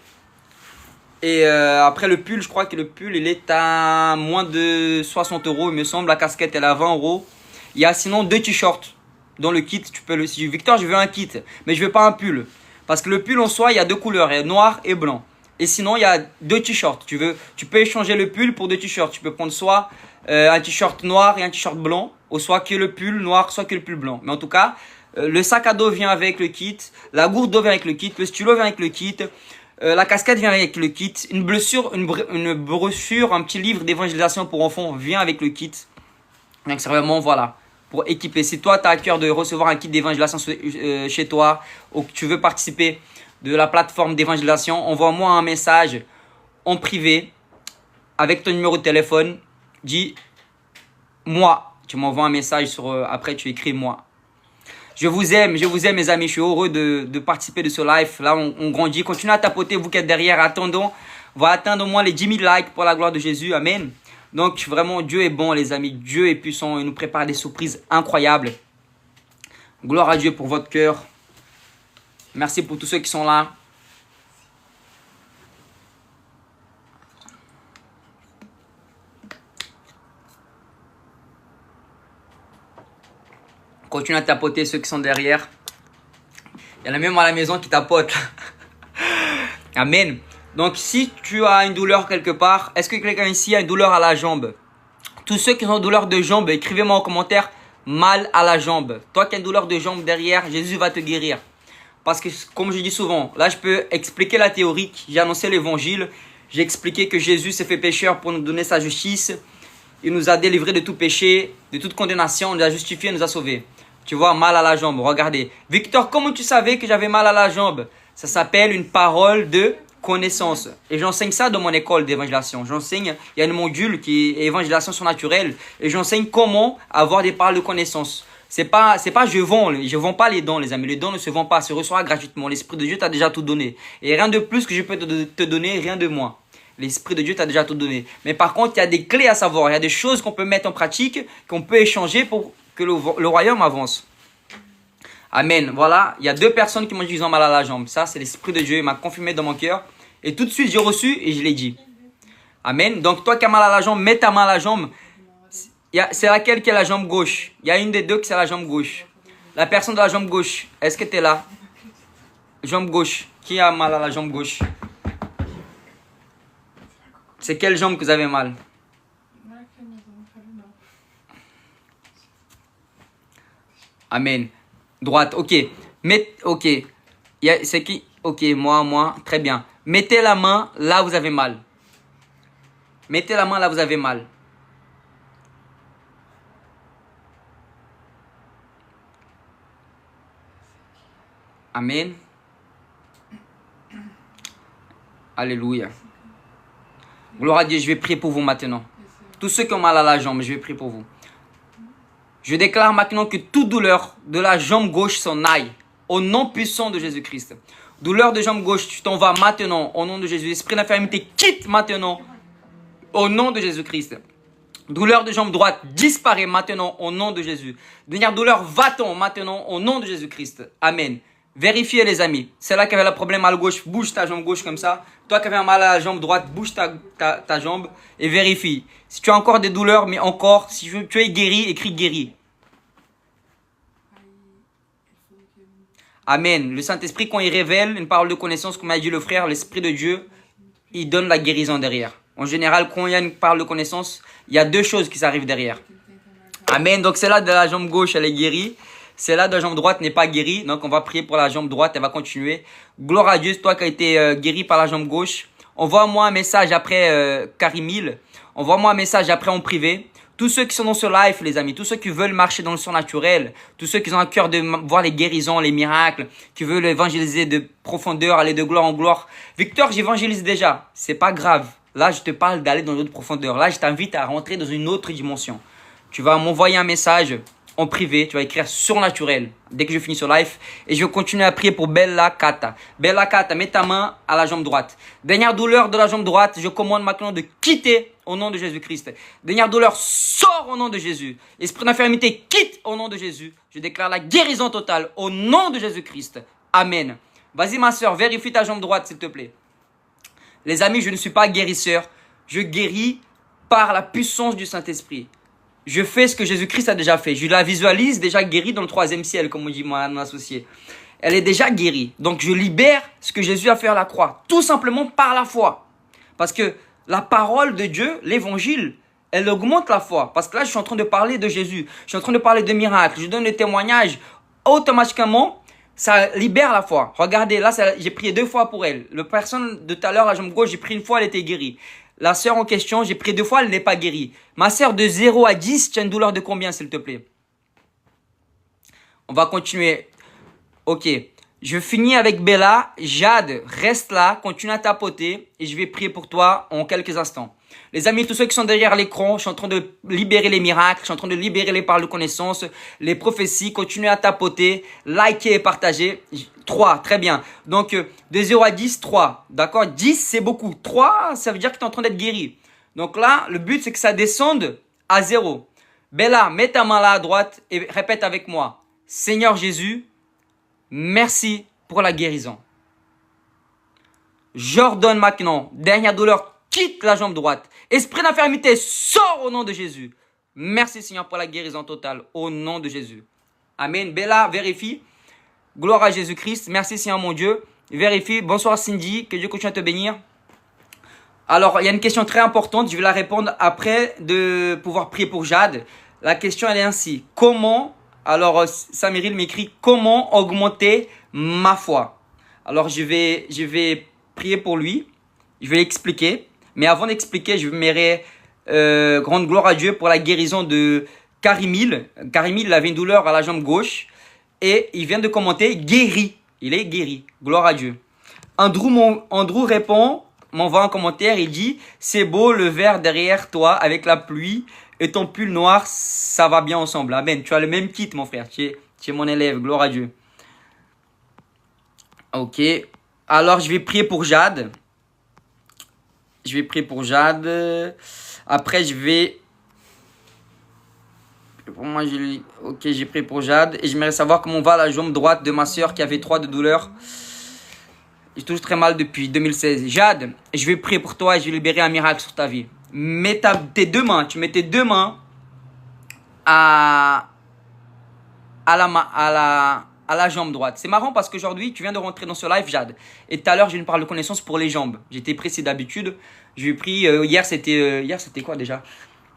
Et après le pull, je crois que le pull, il est à moins de 60 €, il me semble. La casquette, elle est à 20 €. Il y a sinon 2 t-shirts dans le kit. Tu peux le dire, Victor, je veux un kit, mais je veux pas un pull. Parce que le pull en soi, il y a 2 couleurs, il y a noir et blanc. Et sinon, il y a 2 t-shirts. Tu peux échanger le pull pour 2 t-shirts. Tu peux prendre soit un t-shirt noir et un t-shirt blanc, ou soit que le pull noir, soit que le pull blanc. Mais en tout cas, le sac à dos vient avec le kit, la gourde d'eau vient avec le kit, le stylo vient avec le kit. La casquette vient avec le kit. Une brochure, un petit livre d'évangélisation pour enfants vient avec le kit. Donc c'est vraiment, voilà, pour équiper. Si toi, tu as à cœur de recevoir un kit d'évangélisation chez toi, ou que tu veux participer de la plateforme d'évangélisation, envoie-moi un message en privé avec ton numéro de téléphone. Dis moi. Tu m'envoies un message après tu écris moi. Je vous aime mes amis, je suis heureux de participer de ce live. Là, on grandit. Continuez à tapoter, vous qui êtes derrière. Attendons, on va atteindre au moins les 10 000 likes pour la gloire de Jésus. Amen. Donc, vraiment, Dieu est bon, les amis. Dieu est puissant. Il nous prépare des surprises incroyables. Gloire à Dieu pour votre cœur. Merci pour tous ceux qui sont là. Continue à tapoter ceux qui sont derrière. Il y en a même à la maison qui tapotent. Amen. Donc, si tu as une douleur quelque part, est-ce que quelqu'un ici a une douleur à la jambe? Tous ceux qui ont une douleur de jambe, écrivez-moi en commentaire mal à la jambe. Toi qui as une douleur de jambe derrière, Jésus va te guérir. Parce que, comme je dis souvent, là je peux expliquer la théorie. J'ai annoncé l'évangile. J'ai expliqué que Jésus s'est fait pécheur pour nous donner sa justice. Il nous a délivrés de tout péché, de toute condamnation. Il nous a justifiés, il nous a sauvés. Tu vois, mal à la jambe, regardez. Victor, comment tu savais que j'avais mal à la jambe? Ça s'appelle une parole de connaissance. Et j'enseigne ça dans mon école d'évangélisation. J'enseigne, il y a un module qui est évangélisation surnaturelle. Et j'enseigne comment avoir des paroles de connaissance. C'est pas je vends pas les dons, les amis. Les dons ne se vendent pas, se reçoit gratuitement. L'Esprit de Dieu t'a déjà tout donné. Et rien de plus que je peux te donner, rien de moins. L'Esprit de Dieu t'a déjà tout donné. Mais par contre, il y a des clés à savoir. Il y a des choses qu'on peut mettre en pratique, qu'on peut échanger pour que le royaume avance. Amen. Voilà, il y a 2 personnes qui m'ont dit qu'ils ont mal à la jambe. Ça, c'est l'Esprit de Dieu. Il m'a confirmé dans mon cœur. Et tout de suite, j'ai reçu et je l'ai dit. Amen. Donc, toi qui as mal à la jambe, mets ta main à la jambe. C'est laquelle qui est la jambe gauche? Il y a une des 2 qui c'est la jambe gauche. La personne de la jambe gauche, est-ce que tu es là? Jambe gauche. Qui a mal à la jambe gauche? C'est quelle jambe que vous avez mal? Amen. Droite, ok. Ok. C'est qui? Ok, moi. Très bien. Mettez la main là où vous avez mal. Mettez la main là où vous avez mal. Amen. Alléluia. Gloire à Dieu, je vais prier pour vous maintenant. Tous ceux qui ont mal à la jambe, je vais prier pour vous. Je déclare maintenant que toute douleur de la jambe gauche s'en aille. Au nom puissant de Jésus-Christ. Douleur de jambe gauche, tu t'en vas maintenant au nom de Jésus. Esprit d'infirmité, quitte maintenant au nom de Jésus-Christ. Douleur de jambe droite, disparaît maintenant au nom de Jésus. Dernière douleur, va-t'en maintenant au nom de Jésus-Christ. Amen. Vérifiez les amis. C'est là qui avait le problème à la gauche, bouge ta jambe gauche comme ça. Toi qui avais un mal à la jambe droite, bouge ta jambe et vérifie. Si tu as encore des douleurs, mais encore, si tu es guéri, écris guéri. Amen. Le Saint-Esprit, quand il révèle une parole de connaissance, comme a dit le frère, l'Esprit de Dieu, il donne la guérison derrière. En général, quand il y a une parole de connaissance, il y a deux choses qui s'arrivent derrière. Amen. Donc, celle-là de la jambe gauche, elle est guérie. Celle-là de la jambe droite n'est pas guérie. Donc, on va prier pour la jambe droite. Elle va continuer. Gloire à Dieu, toi qui as été guéri par la jambe gauche. Envoie-moi un message après Karimil. Envoie-moi un message après en privé. Tous ceux qui sont dans ce live, les amis, tous ceux qui veulent marcher dans le surnaturel, tous ceux qui ont un cœur de voir les guérisons, les miracles, qui veulent évangéliser de profondeur, aller de gloire en gloire. Victor, j'évangélise déjà. C'est pas grave. Là, je te parle d'aller dans d'autres profondeurs. Là, je t'invite à rentrer dans une autre dimension. Tu vas m'envoyer un message en privé. Tu vas écrire surnaturel dès que je finis ce live. Et je vais continuer à prier pour Bella Kata. Bella Kata, mets ta main à la jambe droite. Dernière douleur de la jambe droite, je commande maintenant de quitter au nom de Jésus-Christ. Dernière douleur, sors au nom de Jésus. Esprit d'infirmité, quitte au nom de Jésus. Je déclare la guérison totale au nom de Jésus-Christ. Amen. Vas-y ma soeur, vérifie ta jambe droite s'il te plaît. Les amis, je ne suis pas guérisseur. Je guéris par la puissance du Saint-Esprit. Je fais ce que Jésus-Christ a déjà fait. Je la visualise déjà guérie dans le 3e ciel, comme on dit mon associé. Elle est déjà guérie. Donc je libère ce que Jésus a fait à la croix. Tout simplement par la foi. Parce que la parole de Dieu, l'évangile, elle augmente la foi. Parce que là, je suis en train de parler de Jésus. Je suis en train de parler de miracles. Je donne des témoignages. Automatiquement, ça libère la foi. Regardez, là, j'ai prié 2 fois pour elle. La personne de tout à l'heure, la jambe gauche, j'ai prié 1 fois, elle était guérie. La sœur en question, j'ai prié 2 fois, elle n'est pas guérie. Ma sœur, de 0 à 10, tu as une douleur de combien, s'il te plaît? On va continuer. Ok. Je finis avec Bella. Jade, reste là, continue à tapoter et je vais prier pour toi en quelques instants. Les amis, tous ceux qui sont derrière l'écran, je suis en train de libérer les miracles, je suis en train de libérer les paroles de connaissance, les prophéties. Continuez à tapoter, liker et partager. 3, très bien. Donc, de 0 à 10, 3. D'accord? 10, c'est beaucoup. 3, ça veut dire que tu es en train d'être guéri. Donc là, le but, c'est que ça descende à 0. Bella, mets ta main là à droite et répète avec moi. Seigneur Jésus, merci pour la guérison. J'ordonne maintenant, dernière douleur, quitte la jambe droite. Esprit d'infirmité, sors au nom de Jésus. Merci Seigneur pour la guérison totale, au nom de Jésus. Amen. Bella, vérifie. Gloire à Jésus-Christ. Merci Seigneur mon Dieu. Vérifie. Bonsoir Cindy, que Dieu continue à te bénir. Alors, il y a une question très importante, je vais la répondre après de pouvoir prier pour Jade. La question, elle est ainsi. Comment, alors Samiril m'écrit, comment augmenter ma foi? Alors, je vais prier pour lui, je vais l'expliquer. Mais avant d'expliquer, je mets grande gloire à Dieu pour la guérison de Karimil. Karimil, il avait une douleur à la jambe gauche et il vient de commenter guéri. Il est guéri. Gloire à Dieu. Andrew répond, m'envoie un commentaire, il dit « C'est beau le vert derrière toi avec la pluie et ton pull noir, ça va bien ensemble. » Amen. Tu as le même kit, mon frère. Tu es mon élève. Gloire à Dieu. Ok. Alors, je vais prier pour Jade. Je vais prier pour Jade. Après, je vais... Pour moi, ok, j'ai prié pour Jade. Et j'aimerais savoir comment va la jambe droite de ma soeur qui avait 3 de douleur. Je touche très mal depuis 2016. Jade, je vais prier pour toi et je vais libérer un miracle sur ta vie. Mets tes 2 mains. Tu mets tes 2 mains à la jambe droite. C'est marrant parce qu'aujourd'hui, tu viens de rentrer dans ce live, Jade. Et tout à l'heure, j'ai une parole de connaissance pour les jambes. J'étais précis d'habitude. J'ai pris, hier, c'était quoi déjà?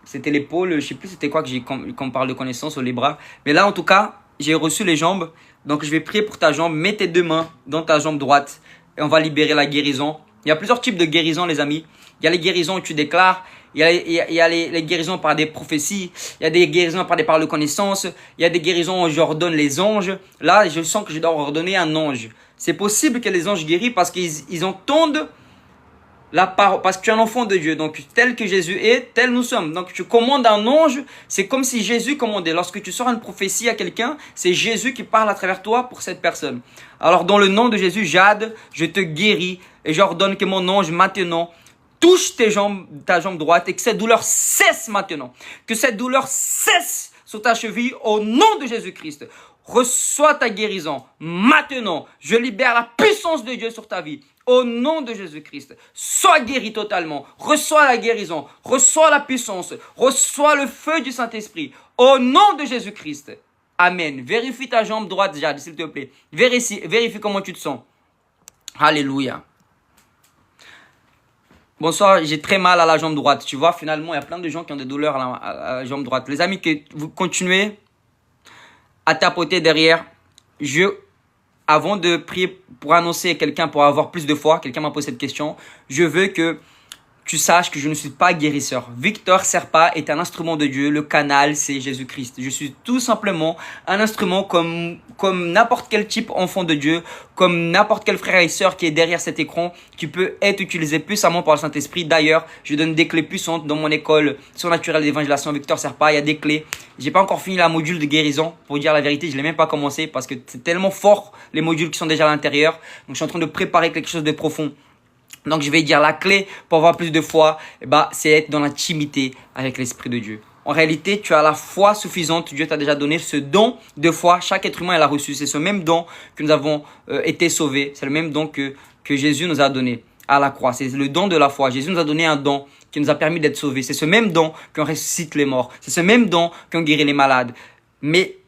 C'était l'épaule, je sais plus c'était quoi que j'ai comme parole de connaissance, ou les bras. Mais là, en tout cas, j'ai reçu les jambes. Donc, je vais prier pour ta jambe. Mets tes 2 mains dans ta jambe droite. Et on va libérer la guérison. Il y a plusieurs types de guérisons, les amis. Il y a les guérisons où tu déclares. Il y a les guérisons par des prophéties. Il y a des guérisons par des paroles de connaissance. Il y a des guérisons où j'ordonne les anges. Là, je sens que je dois ordonner un ange. C'est possible que les anges guérissent parce qu'ils entendent la parole, parce que tu es un enfant de Dieu. Donc, tel que Jésus est, tel nous sommes. Donc, tu commandes un ange, c'est comme si Jésus commandait. Lorsque tu sors une prophétie à quelqu'un, c'est Jésus qui parle à travers toi pour cette personne. Alors, dans le nom de Jésus, Jade, je te guéris et j'ordonne que mon ange maintenant touche ta jambe droite et que cette douleur cesse maintenant. Que cette douleur cesse sur ta cheville au nom de Jésus-Christ. Reçois ta guérison maintenant. Je libère la puissance de Dieu sur ta vie. Au nom de Jésus-Christ, sois guéri totalement. Reçois la guérison, reçois la puissance, reçois le feu du Saint-Esprit. Au nom de Jésus-Christ. Amen. Vérifie ta jambe droite, Jade, s'il te plaît. Vérifie comment tu te sens. Alléluia. Bonsoir, j'ai très mal à la jambe droite. Tu vois, finalement, il y a plein de gens qui ont des douleurs à la jambe droite. Les amis, que vous continuez à tapoter derrière. Avant de prier pour annoncer quelqu'un, pour avoir plus de foi, quelqu'un m'a posé cette question, je veux que tu saches que je ne suis pas guérisseur. Victor Serpa est un instrument de Dieu. Le canal, c'est Jésus-Christ. Je suis tout simplement un instrument comme n'importe quel type enfant de Dieu, comme n'importe quel frère et sœur qui est derrière cet écran, qui peut être utilisé puissamment par le Saint-Esprit. D'ailleurs, je donne des clés puissantes dans mon école surnaturelle d'évangélisation Victor Serpa. Il y a des clés. J'ai pas encore fini la module de guérison. Pour dire la vérité, je l'ai même pas commencé parce que c'est tellement fort les modules qui sont déjà à l'intérieur. Donc, je suis en train de préparer quelque chose de profond. Donc, je vais dire la clé pour avoir plus de foi, c'est être dans l'intimité avec l'Esprit de Dieu. En réalité, tu as la foi suffisante. Dieu t'a déjà donné ce don de foi. Chaque être humain l'a reçu. C'est ce même don que nous avons été sauvés. C'est le même don que Jésus nous a donné à la croix. C'est le don de la foi. Jésus nous a donné un don qui nous a permis d'être sauvés. C'est ce même don qu'on ressuscite les morts. C'est ce même don qu'on guérit les malades. Mais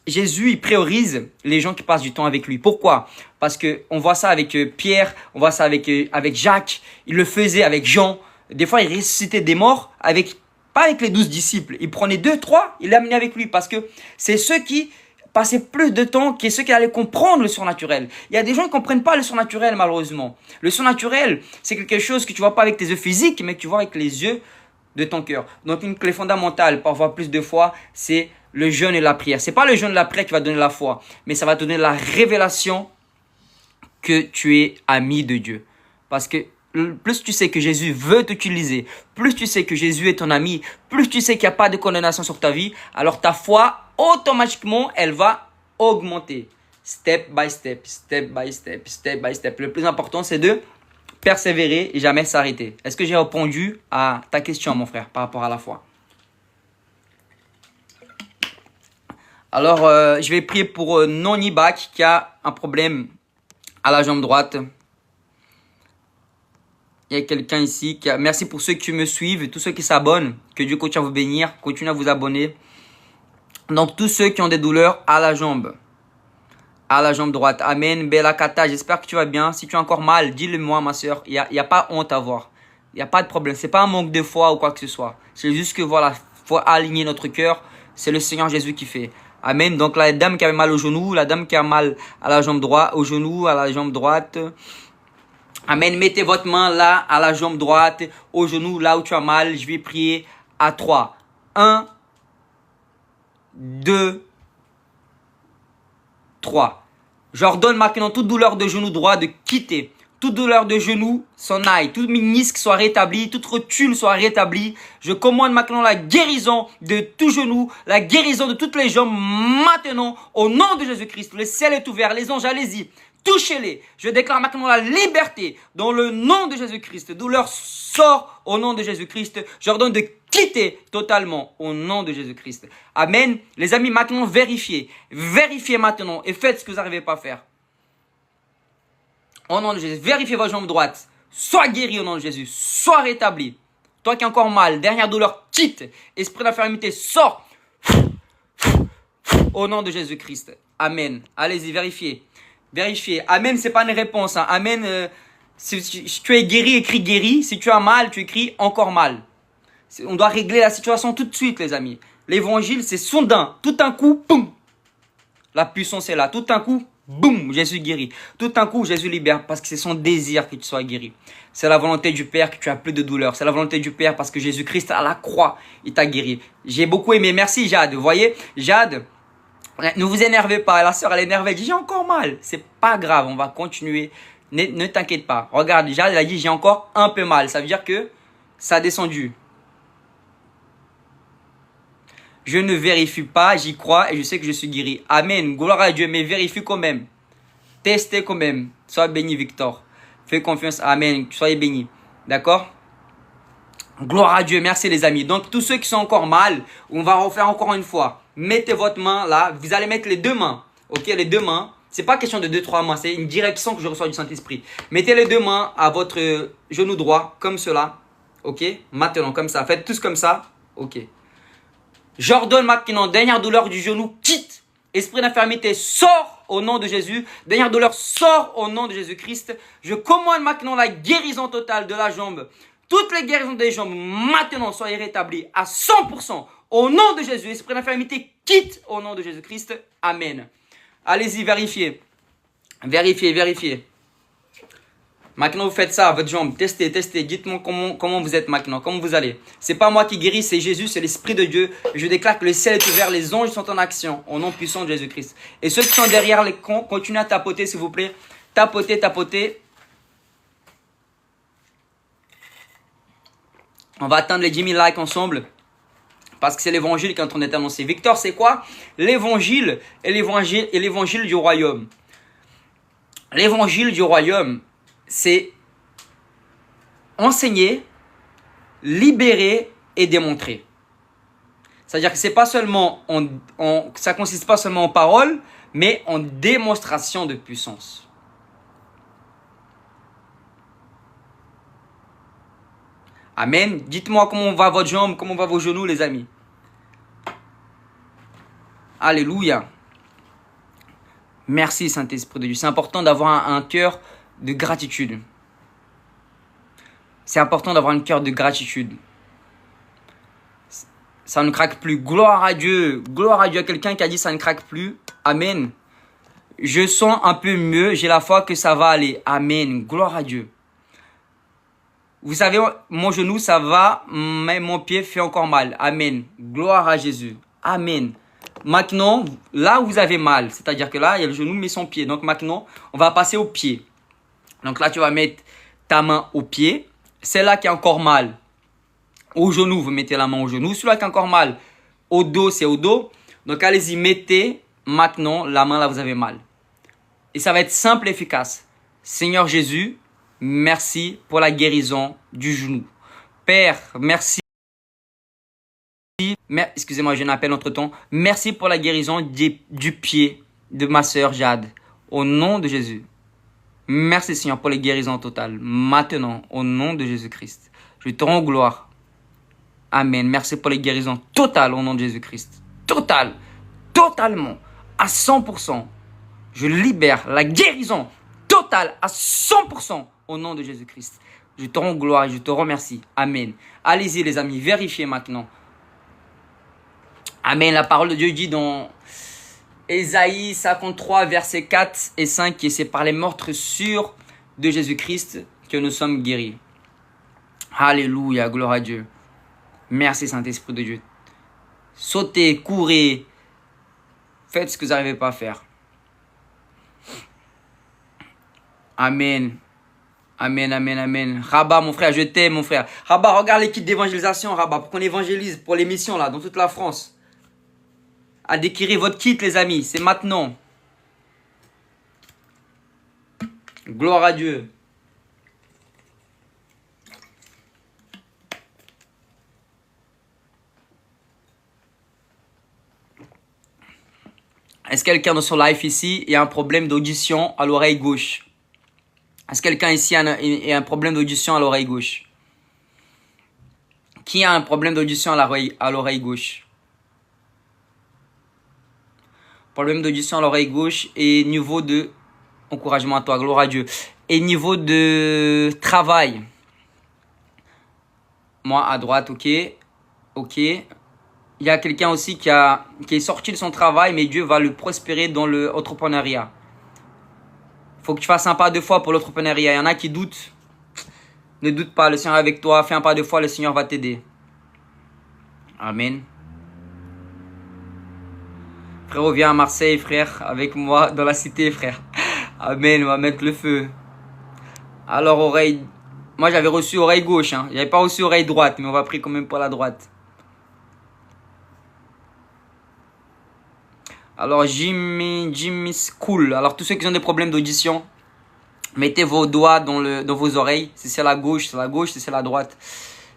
Jésus, il priorise les gens qui passent du temps avec lui. Pourquoi? Parce que on voit ça avec Pierre, on voit ça avec Jacques, il le faisait avec Jean. Des fois, il ressuscitait des morts pas avec les 12 disciples. Il prenait 2, 3, il les amenait avec lui parce que c'est ceux qui passaient plus de temps, ceux qui allaient comprendre le surnaturel. Il y a des gens qui ne comprennent pas le surnaturel, malheureusement. Le surnaturel, c'est quelque chose que tu ne vois pas avec tes yeux physiques, mais que tu vois avec les yeux de ton cœur. Donc, une clé fondamentale pour avoir plus de foi, c'est le jeûne et la prière. C'est pas le jeûne et la prière qui va donner la foi, mais ça va donner la révélation que tu es ami de Dieu. Parce que plus tu sais que Jésus veut t'utiliser, plus tu sais que Jésus est ton ami, plus tu sais qu'il n'y a pas de condamnation sur ta vie, alors ta foi, automatiquement, elle va augmenter. Step by step, step by step, step by step. Le plus important, c'est de persévérer et jamais s'arrêter. Est-ce que j'ai répondu à ta question, mon frère, par rapport à la foi? Alors, je vais prier pour Noni Bak qui a un problème à la jambe droite. Il y a quelqu'un ici qui a... Merci pour ceux qui me suivent et tous ceux qui s'abonnent. Que Dieu continue à vous bénir. Continuez à vous abonner. Donc, tous ceux qui ont des douleurs à la jambe droite. Amen. Bella Kata, j'espère que tu vas bien. Si tu as encore mal, dis-le-moi, ma soeur. Il y a pas honte à avoir. Il n'y a pas de problème. C'est pas un manque de foi ou quoi que ce soit. C'est juste que voilà, faut aligner notre cœur. C'est le Seigneur Jésus qui fait. Amen. Donc, la dame qui avait mal au genou, la dame qui a mal à la jambe droite, au genou, à la jambe droite. Amen. Mettez votre main là, à la jambe droite, au genou, là où tu as mal. Je vais prier à 3. 1, 2, 3. J'ordonne maintenant toute douleur de genou droit de quitter. Toute douleur de genou s'en aille. Tout ménisque soit rétabli. Toute rotule soit rétablie. Je commande maintenant la guérison de tout genou. La guérison de toutes les jambes maintenant. Au nom de Jésus-Christ. Le ciel est ouvert. Les anges, allez-y. Touchez-les. Je déclare maintenant la liberté. Dans le nom de Jésus-Christ. Douleur sort au nom de Jésus-Christ. J'ordonne de quitter totalement au nom de Jésus-Christ. Amen. Les amis, maintenant vérifiez. Vérifiez maintenant et faites ce que vous n'arrivez pas à faire. Au nom de Jésus, vérifiez votre jambe droite. Sois guéri au nom de Jésus. Sois rétabli. Toi qui as encore mal, dernière douleur, quitte. Esprit d'infirmité, sors. Au nom de Jésus-Christ. Amen. Allez-y, vérifiez. Vérifiez. Amen, ce n'est pas une réponse. Hein. Amen, si tu es guéri, écris guéri. Si tu as mal, tu écris encore mal. On doit régler la situation tout de suite, les amis. L'évangile, c'est soudain. Tout un coup, boum. La puissance est là. Tout un coup, boum, Jésus guérit. Tout un coup, Jésus libère parce que c'est son désir que tu sois guéri. C'est la volonté du Père que tu as plus de douleur. C'est la volonté du Père parce que Jésus-Christ à la croix, il t'a guéri. J'ai beaucoup aimé. Merci Jade. Vous voyez, Jade, ne vous énervez pas. La sœur, elle est énervée. Elle dit, j'ai encore mal. C'est pas grave. On va continuer. Ne t'inquiète pas. Regarde, déjà, il a dit, j'ai encore un peu mal. Ça veut dire que ça a descendu. Je ne vérifie pas, j'y crois et je sais que je suis guéri. Amen. Gloire à Dieu, mais vérifie quand même. Testez quand même. Sois béni, Victor. Fais confiance. Amen. Soyez bénis. D'accord? Gloire à Dieu. Merci, les amis. Donc, tous ceux qui sont encore mal, on va refaire encore une fois. Mettez votre main là. Vous allez mettre les deux mains. Ok, les deux mains. C'est pas question de 2-3 mains. C'est une direction que je reçois du Saint-Esprit. Mettez les deux mains à votre genou droit, comme cela. Ok? Maintenant, comme ça. Faites tous comme ça. Ok. J'ordonne maintenant, dernière douleur du genou, quitte. Esprit d'infirmité, sors au nom de Jésus. Dernière douleur, sors au nom de Jésus-Christ. Je commande maintenant la guérison totale de la jambe. Toutes les guérisons des jambes, maintenant, soient rétablies à 100%. Au nom de Jésus, esprit d'infirmité, quitte au nom de Jésus-Christ. Amen. Allez-y, vérifiez. Vérifiez, vérifiez. Maintenant, vous faites ça à votre jambe. Testez, testez. Dites-moi comment vous êtes maintenant. Comment vous allez. C'est pas moi qui guéris, c'est Jésus, c'est l'Esprit de Dieu. Je déclare que le ciel est ouvert, les anges sont en action. Au nom puissant de Jésus-Christ. Et ceux qui sont derrière l'écran, continuez à tapoter, s'il vous plaît. Tapotez, tapotez. On va atteindre les 10 000 likes ensemble. Parce que c'est l'évangile qui est en train d'être annoncé. Victor, c'est quoi? L'évangile et l'évangile du royaume. L'évangile du royaume, c'est enseigner, libérer et démontrer. C'est-à-dire que c'est pas seulement ça consiste pas seulement en parole, mais en démonstration de puissance. Amen. Dites-moi comment va votre jambe, comment va vos genoux, les amis. Alléluia. Merci, Saint-Esprit de Dieu. C'est important d'avoir un cœur de gratitude. C'est important d'avoir un cœur de gratitude. Ça ne craque plus. Gloire à Dieu. Gloire à Dieu. Quelqu'un qui a dit ça ne craque plus. Amen. Je sens un peu mieux. J'ai la foi que ça va aller. Amen. Gloire à Dieu. Vous savez, mon genou, ça va, mais mon pied fait encore mal. Amen. Gloire à Jésus. Amen. Maintenant, là où vous avez mal, c'est-à-dire que là, il y a le genou, mais son pied. Donc maintenant, on va passer au pied. Donc là, tu vas mettre ta main au pied. Celle-là qui a encore mal, au genou, vous mettez la main au genou. Celui-là qui a encore mal, au dos, c'est au dos. Donc allez-y, mettez maintenant la main là où vous avez mal. Et ça va être simple et efficace. Seigneur Jésus, merci pour la guérison du genou. Père, merci. Excusez-moi, j'ai un appel entre temps. Merci pour la guérison du pied de ma sœur Jade. Au nom de Jésus. Merci Seigneur pour les guérisons totales. Maintenant, au nom de Jésus-Christ. Je te rends gloire. Amen. Merci pour les guérisons totales au nom de Jésus-Christ. Total. Totalement. À 100%. Je libère la guérison totale à 100% au nom de Jésus-Christ. Je te rends gloire et je te remercie. Amen. Allez-y les amis, vérifiez maintenant. Amen. La parole de Dieu dit dans Ésaïe 53, versets 4 et 5, et c'est par les meurtres sûrs de Jésus-Christ que nous sommes guéris. Alléluia, gloire à Dieu. Merci Saint-Esprit de Dieu. Sautez, courez, faites ce que vous n'arrivez pas à faire. Amen. Amen, amen, amen. Rabat, mon frère, je t'aime, mon frère. Rabat, regarde l'équipe d'évangélisation, Rabat, pour qu'on évangélise pour les missions là, dans toute la France. À décrire votre kit, les amis, c'est maintenant. Gloire à Dieu. Est-ce que quelqu'un dans son live ici a un problème d'audition à l'oreille gauche? Est-ce que quelqu'un ici a un problème d'audition à l'oreille gauche? Qui a un problème d'audition à l'oreille gauche? Problème d'audition à l'oreille gauche et niveau de... Encouragement à toi, gloire à Dieu. Et niveau de travail. Moi à droite, ok. Ok. Il y a quelqu'un aussi qui est sorti de son travail, mais Dieu va le prospérer dans l'entrepreneuriat. Il faut que tu fasses un pas de foi pour l'entrepreneuriat. Il y en a qui doutent. Ne doute pas, le Seigneur est avec toi. Fais un pas de foi, le Seigneur va t'aider. Amen. Frérot, viens à Marseille, frère, avec moi dans la cité, frère. Amen, on va mettre le feu. Alors, oreille... Moi, j'avais reçu oreille gauche. Hein. J'avais pas reçu oreille droite, mais on va prier quand même pour la droite. Alors, Jimmy School. Alors, tous ceux qui ont des problèmes d'audition, mettez vos doigts dans vos oreilles. Si c'est la gauche, c'est la gauche. Si c'est la droite,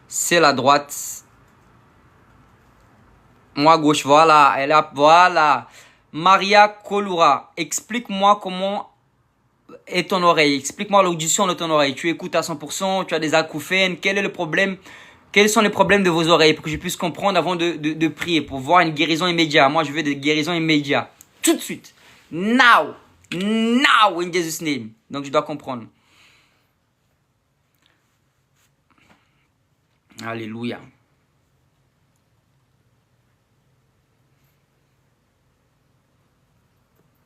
c'est la droite. Moi, gauche, voilà. Elle a, voilà. Maria Kolura, explique-moi comment est ton oreille. Explique-moi l'audition de ton oreille. Tu écoutes à 100%, tu as des acouphènes. Quel est le problème? Quels sont les problèmes de vos oreilles pour que je puisse comprendre avant de prier, pour voir une guérison immédiate. Moi, je veux des guérisons immédiates. Tout de suite. Now. Now, in Jesus' name. Donc, je dois comprendre. Alléluia.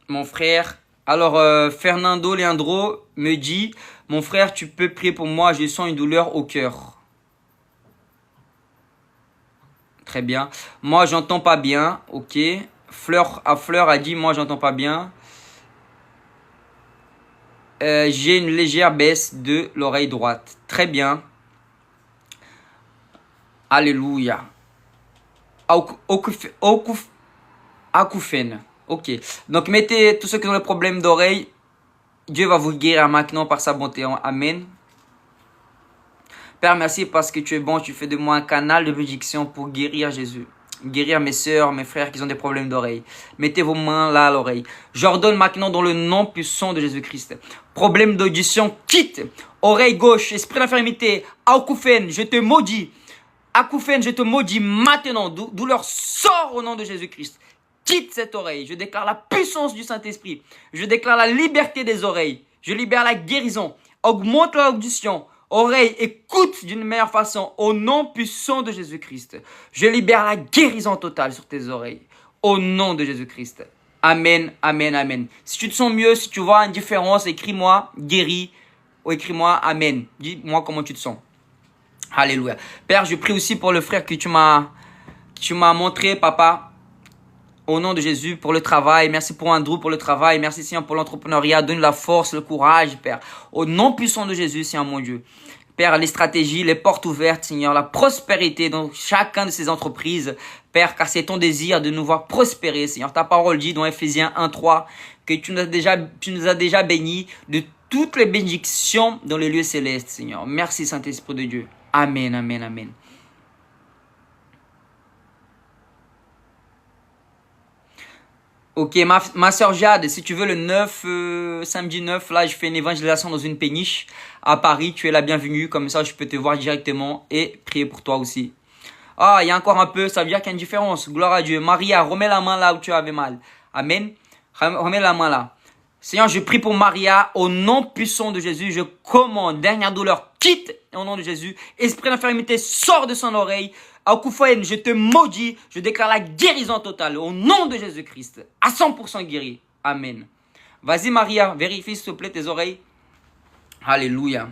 Mon frère, alors Fernando Leandro me dit, mon frère, tu peux prier pour moi, je sens une douleur au cœur. Très bien. Moi, j'entends pas bien, ok. Fleur a dit, moi, j'entends pas bien. J'ai une légère baisse de l'oreille droite. Très bien. Alléluia. Acouphène. Ok. Donc, mettez tous ceux qui ont des problèmes d'oreille. Dieu va vous guérir maintenant par sa bonté. Amen. Père, merci parce que tu es bon. Tu fais de moi un canal de bénédiction pour guérir Jésus. Guérir mes soeurs, mes frères qui ont des problèmes d'oreille. Mettez vos mains là à l'oreille. J'ordonne maintenant dans le nom puissant de Jésus-Christ. Problème d'audition, quitte. Oreille gauche, esprit d'infirmité, acouphène, je te maudis. Acouphène, je te maudis maintenant. Douleur, sort au nom de Jésus-Christ. Quitte cette oreille. Je déclare la puissance du Saint-Esprit. Je déclare la liberté des oreilles. Je libère la guérison. Augmente l'audition. Oreille, écoute d'une meilleure façon au nom puissant de Jésus-Christ. Je libère la guérison totale sur tes oreilles. Au nom de Jésus-Christ. Amen, amen, amen. Si tu te sens mieux, si tu vois une différence, écris-moi guéri ou écris-moi amen. Dis-moi comment tu te sens. Alléluia. Père, je prie aussi pour le frère que tu m'as montré, papa. Au nom de Jésus, pour le travail. Merci pour Andrew, pour le travail. Merci, Seigneur, pour l'entrepreneuriat. Donne la force, le courage, Père. Au nom puissant de Jésus, Seigneur, mon Dieu. Père, les stratégies, les portes ouvertes, Seigneur. La prospérité dans chacun de ces entreprises. Père, car c'est ton désir de nous voir prospérer, Seigneur. Ta parole dit dans Ephésiens 1:3 que tu nous as déjà bénis de toutes les bénédictions dans les lieux célestes, Seigneur. Merci, Saint-Esprit de Dieu. Amen, amen, amen. Ok, ma soeur Jade, si tu veux le samedi 9, là je fais une évangélisation dans une péniche à Paris. Tu es la bienvenue, comme ça je peux te voir directement et prier pour toi aussi. Ah, il y a encore un peu, ça veut dire qu'il y a une différence. Gloire à Dieu. Maria, remets la main là où tu avais mal. Amen. Remets la main là. Seigneur, je prie pour Maria, au nom puissant de Jésus, je commande, dernière douleur, quitte au nom de Jésus. Esprit d'infirmité, sort de son oreille. Acouphène, je te maudis, je déclare la guérison totale au nom de Jésus-Christ. À 100% guéri. Amen. Vas-y Maria, vérifie s'il te plaît tes oreilles. Alléluia.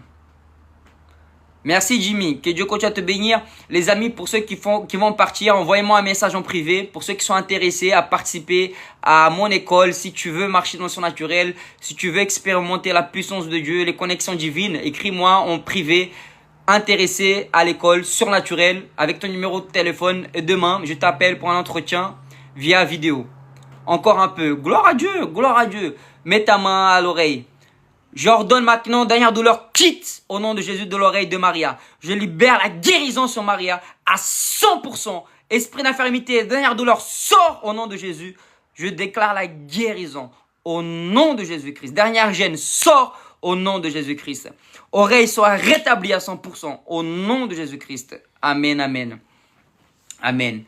Merci Jimmy, que Dieu continue à te bénir. Les amis, pour ceux qui vont partir, envoyez-moi un message en privé. Pour ceux qui sont intéressés à participer à mon école, si tu veux marcher dans le surnaturel, si tu veux expérimenter la puissance de Dieu, les connexions divines, écris-moi en privé. Intéressé à l'école surnaturelle avec ton numéro de téléphone. Et demain, je t'appelle pour un entretien via vidéo. Encore un peu. Gloire à Dieu, gloire à Dieu. Mets ta main à l'oreille. J'ordonne maintenant, dernière douleur, quitte au nom de Jésus de l'oreille de Maria. Je libère la guérison sur Maria à 100%. Esprit d'infirmité, dernière douleur, sort au nom de Jésus. Je déclare la guérison au nom de Jésus-Christ. Dernière gêne, sort au nom de Jésus-Christ. Oreille soit rétablie à 100% au nom de Jésus-Christ. Amen, amen. Amen.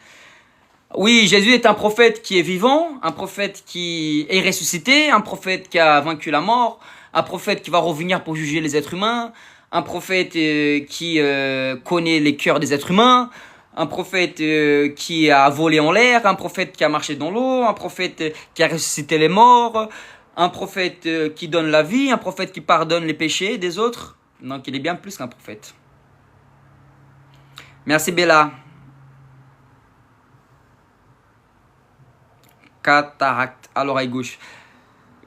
Oui, Jésus est un prophète qui est vivant, un prophète qui est ressuscité, un prophète qui a vaincu la mort, un prophète qui va revenir pour juger les êtres humains, un prophète qui connaît les cœurs des êtres humains, un prophète qui a volé en l'air, un prophète qui a marché dans l'eau, un prophète qui a ressuscité les morts, un prophète qui donne la vie, un prophète qui pardonne les péchés des autres. Donc il est bien plus qu'un prophète. Merci Bella. Cataracte à l'oreille gauche.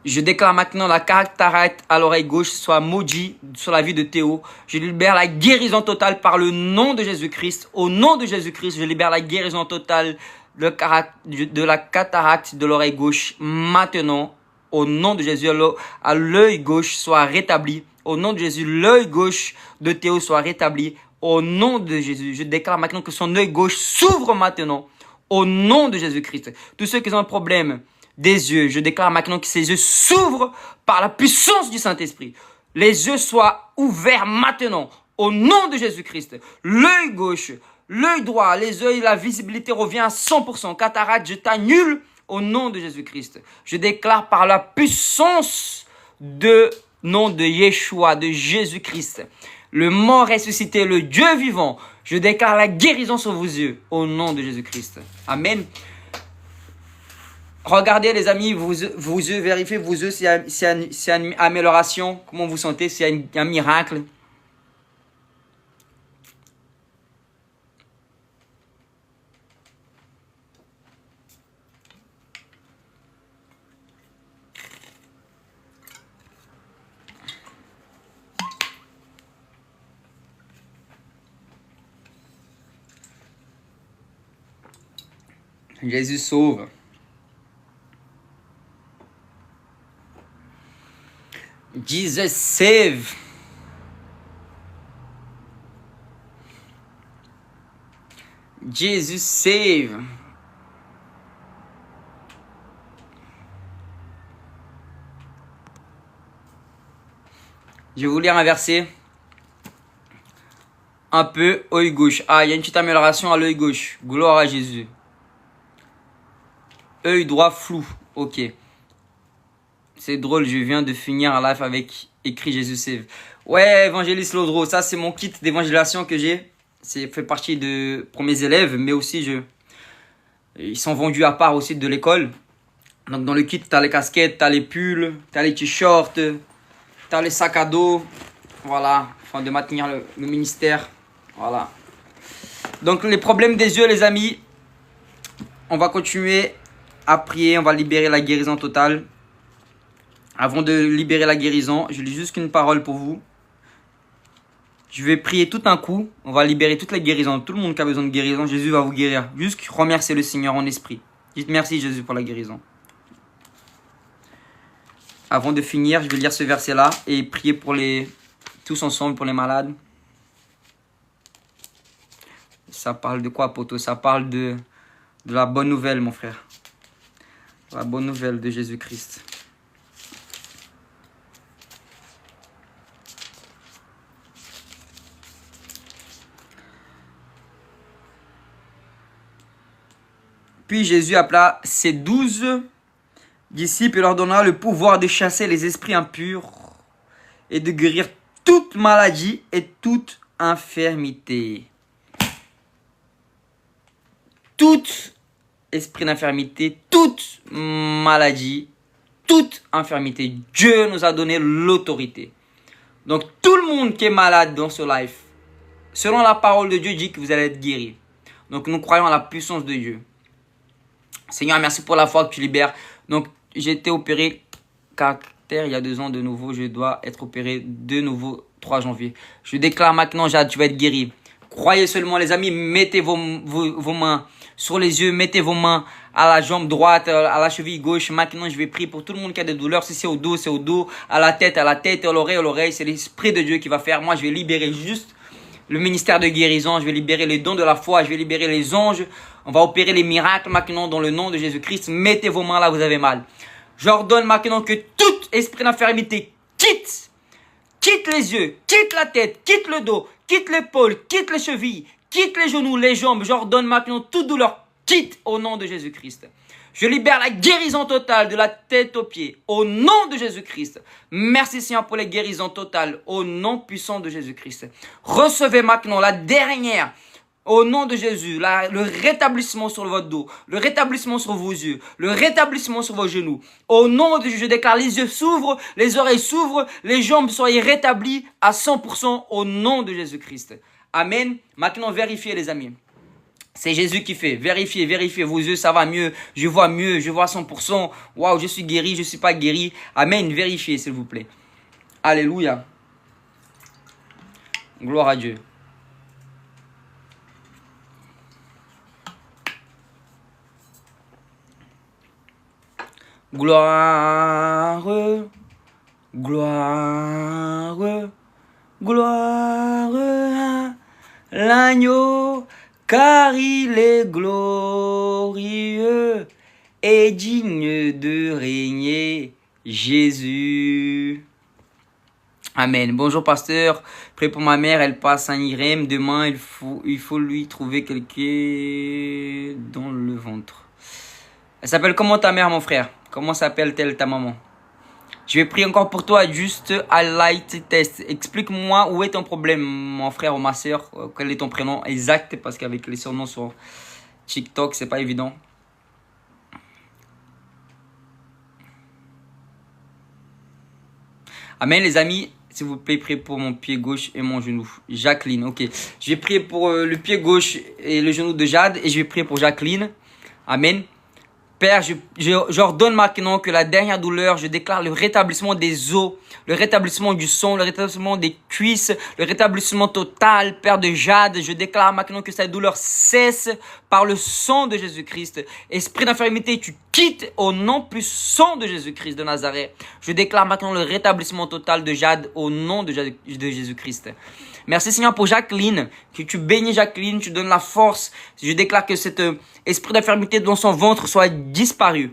Je déclare maintenant la cataracte à l'oreille gauche soit maudit sur la vie de Théo. Je libère la guérison totale par le nom de Jésus-Christ. Au nom de Jésus-Christ, je libère la guérison totale de la cataracte de l'oreille gauche. Maintenant, au nom de Jésus, à l'œil gauche soit rétabli. Au nom de Jésus, l'œil gauche de Théo soit rétabli. Au nom de Jésus, je déclare maintenant que son œil gauche s'ouvre maintenant. Au nom de Jésus-Christ. Tous ceux qui ont un problème des yeux, je déclare maintenant que ces yeux s'ouvrent par la puissance du Saint-Esprit. Les yeux soient ouverts maintenant, au nom de Jésus-Christ. L'œil gauche, l'œil droit, les yeux, la visibilité revient à 100%. Cataracte, je t'annule au nom de Jésus-Christ. Je déclare par la puissance de nom de Yeshua, de Jésus-Christ, le mort ressuscité, le Dieu vivant, je déclare la guérison sur vos yeux, au nom de Jésus-Christ. Amen. Regardez les amis, vos yeux, vérifiez vos yeux s'il y a une amélioration, comment vous sentez, s'il y a un miracle. Jésus sauve. Jesus save. Jesus save. Je vais vous lire un verset. Un peu, œil gauche. Ah, il y a une petite amélioration à l'œil gauche. Gloire à Jésus. Œil droit flou. Ok. C'est drôle, je viens de finir un live avec écrit Jésus Save. Ouais, évangéliste Lodro, ça c'est mon kit d'évangélisation que j'ai. C'est fait partie pour mes élèves, mais aussi ils sont vendus à part aussi de l'école. Donc dans le kit, tu as les casquettes, tu as les pulls, tu as les t-shirts, tu as les sacs à dos. Voilà, afin de maintenir le ministère. Voilà. Donc les problèmes des yeux, les amis, on va continuer à prier, on va libérer la guérison totale. Avant de libérer la guérison, je lis juste une parole pour vous. Je vais prier tout un coup. On va libérer toute la guérison. Tout le monde qui a besoin de guérison, Jésus va vous guérir. Juste remerciez le Seigneur en esprit. Dites merci Jésus pour la guérison. Avant de finir, je vais lire ce verset-là et prier pour tous ensemble pour les malades. Ça parle de quoi, poto? Ça parle de la bonne nouvelle, mon frère. La bonne nouvelle de Jésus-Christ. Puis Jésus appela ses 12 disciples et leur donna le pouvoir de chasser les esprits impurs et de guérir toute maladie et toute infirmité. Tout esprit d'infirmité, toute maladie, toute infirmité. Dieu nous a donné l'autorité. Donc tout le monde qui est malade dans ce live, selon la parole de Dieu, dit que vous allez être guéri. Donc nous croyons à la puissance de Dieu. Seigneur, merci pour la foi que tu libères. Donc, j'ai été opéré caractère il y a 2 ans de nouveau. Je dois être opéré de nouveau 3 janvier. Je déclare maintenant, Jade, tu vas être guéri. Croyez seulement, les amis, mettez vos mains sur les yeux. Mettez vos mains à la jambe droite, à la cheville gauche. Maintenant, je vais prier pour tout le monde qui a des douleurs. Si c'est au dos, c'est au dos. À la tête, à l'oreille. C'est l'Esprit de Dieu qui va faire. Moi, je vais libérer juste le ministère de guérison. Je vais libérer les dons de la foi. Je vais libérer les anges. On va opérer les miracles maintenant dans le nom de Jésus-Christ. Mettez vos mains là où vous avez mal. J'ordonne maintenant que tout esprit d'infirmité quitte les yeux, quitte la tête, quitte le dos, quitte l'épaule, quitte les chevilles, quitte les genoux, les jambes. J'ordonne maintenant toute douleur quitte au nom de Jésus-Christ. Je libère la guérison totale de la tête aux pieds au nom de Jésus-Christ. Merci Seigneur pour les guérisons totales au nom puissant de Jésus-Christ. Recevez maintenant la dernière. Au nom de Jésus, le rétablissement sur votre dos, le rétablissement sur vos yeux, le rétablissement sur vos genoux. Au nom de Jésus, je déclare les yeux s'ouvrent, les oreilles s'ouvrent, les jambes soyez rétablies à 100% au nom de Jésus-Christ. Amen. Maintenant, vérifiez les amis. C'est Jésus qui fait. Vérifiez, vérifiez. Vos yeux, ça va mieux. Je vois mieux. Je vois 100%. Waouh, je suis guéri. Je ne suis pas guéri. Amen. Vérifiez, s'il vous plaît. Alléluia. Gloire à Dieu. Gloire, gloire, gloire à l'agneau, car il est glorieux et digne de régner, Jésus. Amen. Bonjour pasteur, priez pour ma mère, elle passe un IRM. Demain, il faut lui trouver quelqu'un dans le ventre. Elle s'appelle comment ta mère, mon frère? Comment s'appelle-t-elle ta maman? Je vais prier encore pour toi, juste à light test. Explique-moi où est ton problème, mon frère ou ma soeur. Quel est ton prénom exact? Parce qu'avec les surnoms sur TikTok, c'est pas évident. Amen, les amis. S'il vous plaît, priez pour mon pied gauche et mon genou. Jacqueline, ok. Je vais prier pour le pied gauche et le genou de Jade. Et je vais prier pour Jacqueline. Amen. Père, j'ordonne maintenant que la dernière douleur, je déclare le rétablissement des os, le rétablissement du sang, le rétablissement des cuisses, le rétablissement total, Père de Jade. Je déclare maintenant que cette douleur cesse par le sang de Jésus-Christ. Esprit d'infirmité, tu quittes au nom puissant de Jésus-Christ de Nazareth. Je déclare maintenant le rétablissement total de Jade au nom de Jésus-Christ. Merci Seigneur pour Jacqueline, que tu bénis Jacqueline, tu donnes la force. Je déclare que cet esprit d'infirmité dans son ventre soit disparu,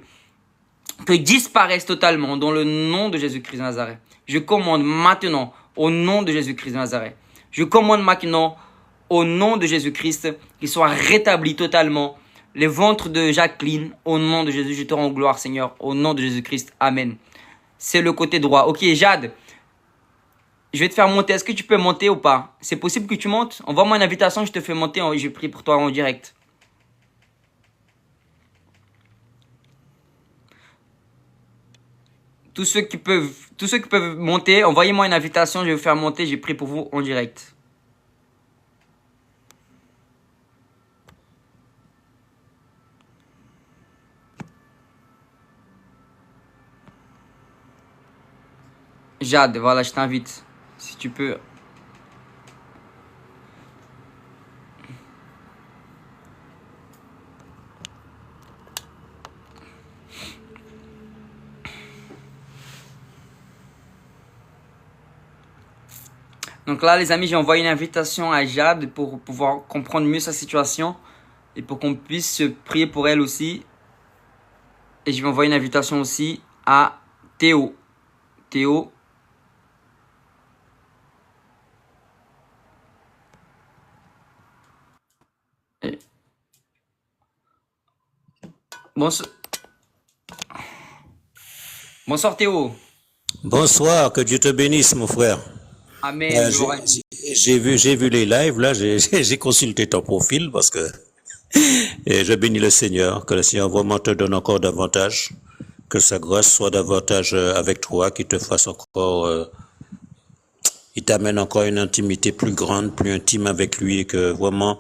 que disparaisse totalement dans le nom de Jésus-Christ de Nazareth. Je commande maintenant au nom de Jésus-Christ de Nazareth. Je commande maintenant au nom de Jésus-Christ qu'il soit rétabli totalement les ventres de Jacqueline. Au nom de Jésus, je te rends gloire Seigneur, au nom de Jésus-Christ. Amen. C'est le côté droit. Ok Jade, je vais te faire monter. Est-ce que tu peux monter ou pas? C'est possible que tu montes? Envoie-moi une invitation, je te fais monter. Je prie pour toi en direct. Tous ceux qui peuvent monter, envoyez-moi une invitation, je vais vous faire monter. J'ai pris pour vous en direct. Jade, voilà, je t'invite. Si tu peux. Donc là, les amis, j'ai envoyé une invitation à Jade pour pouvoir comprendre mieux sa situation et pour qu'on puisse prier pour elle aussi. Et je vais envoyer une invitation aussi à Théo. Théo. Bonsoir. Bonsoir Théo. Bonsoir, que Dieu te bénisse, mon frère. Amen. J'ai vu les lives, là, j'ai consulté ton profil parce que et je bénis le Seigneur, que le Seigneur vraiment te donne encore davantage, que sa grâce soit davantage avec toi, qu'il te fasse encore, il t'amène encore une intimité plus grande, plus intime avec lui, et que vraiment,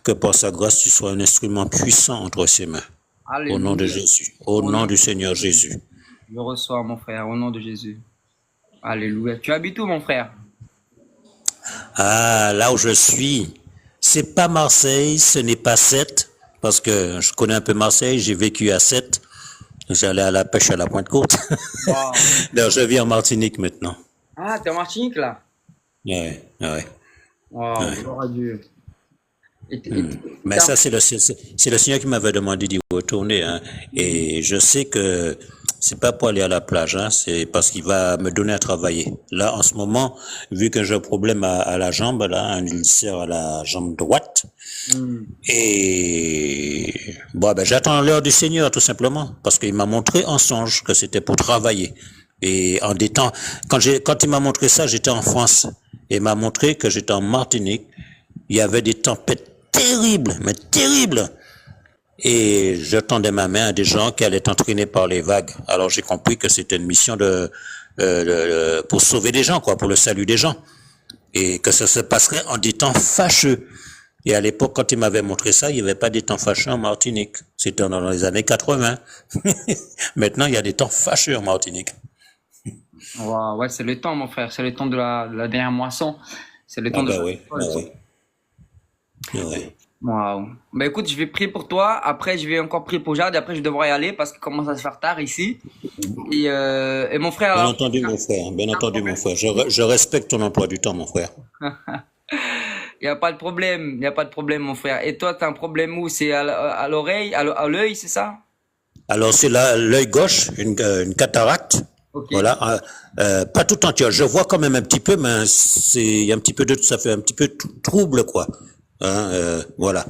que par sa grâce, tu sois un instrument puissant entre ses mains. Alléluia. Au nom de Jésus, au nom du Seigneur Jésus. Je reçois, mon frère, au nom de Jésus. Alléluia. Tu habites où, mon frère? Ah, là où je suis, c'est pas Marseille, ce n'est pas Sète, parce que je connais un peu Marseille, j'ai vécu à Sète, j'allais à la pêche à la Pointe-Courte. Wow. Alors, je vis en Martinique maintenant. Ah, t'es en Martinique, là? Ouais. Wow, gloire à Dieu. Mais ça, c'est le Seigneur qui m'avait demandé d'y retourner, hein. Et je sais que c'est pas pour aller à la plage, hein, c'est parce qu'il va me donner à travailler. Là, en ce moment, vu que j'ai un problème à la jambe, là, un ulcère à la jambe droite, et bon, ben, j'attends l'heure du Seigneur, tout simplement, parce qu'il m'a montré en songe que c'était pour travailler. Et en des temps, quand il m'a montré ça, j'étais en France, et il m'a montré que j'étais en Martinique. Il y avait des tempêtes terribles, mais terribles. Et je tendais ma main à des gens qui allaient être entraînés par les vagues. Alors j'ai compris que c'était une mission pour sauver des gens, quoi, pour le salut des gens. Et que ça se passerait en des temps fâcheux. Et à l'époque, quand il m'avait montré ça, il n'y avait pas des temps fâcheux en Martinique. C'était dans les années 80. Maintenant, il y a des temps fâcheux en Martinique. Wow, ouais, c'est le temps, mon frère. C'est le temps de la dernière moisson. C'est le temps Ah de... ben oui, ben oui. Oui. Waouh. Bah écoute, je vais prier pour toi. Après, je vais encore prier pour Jade. Et après, je devrais y aller parce qu'il commence à se faire tard ici. Et mon frère, Bien alors, entendu, mon frère. Bien entendu, mon frère. Je respecte ton emploi du temps, mon frère. il n'y a pas de problème. Il n'y a pas de problème, mon frère. Et toi, tu as un problème où? C'est à l'oreille, à l'œil, c'est ça? Alors, c'est là l'œil gauche, une cataracte. Ok. Voilà, pas tout entier. Je vois quand même un petit peu, mais il y a un petit peu ça fait un petit peu trouble, quoi. Hein, voilà.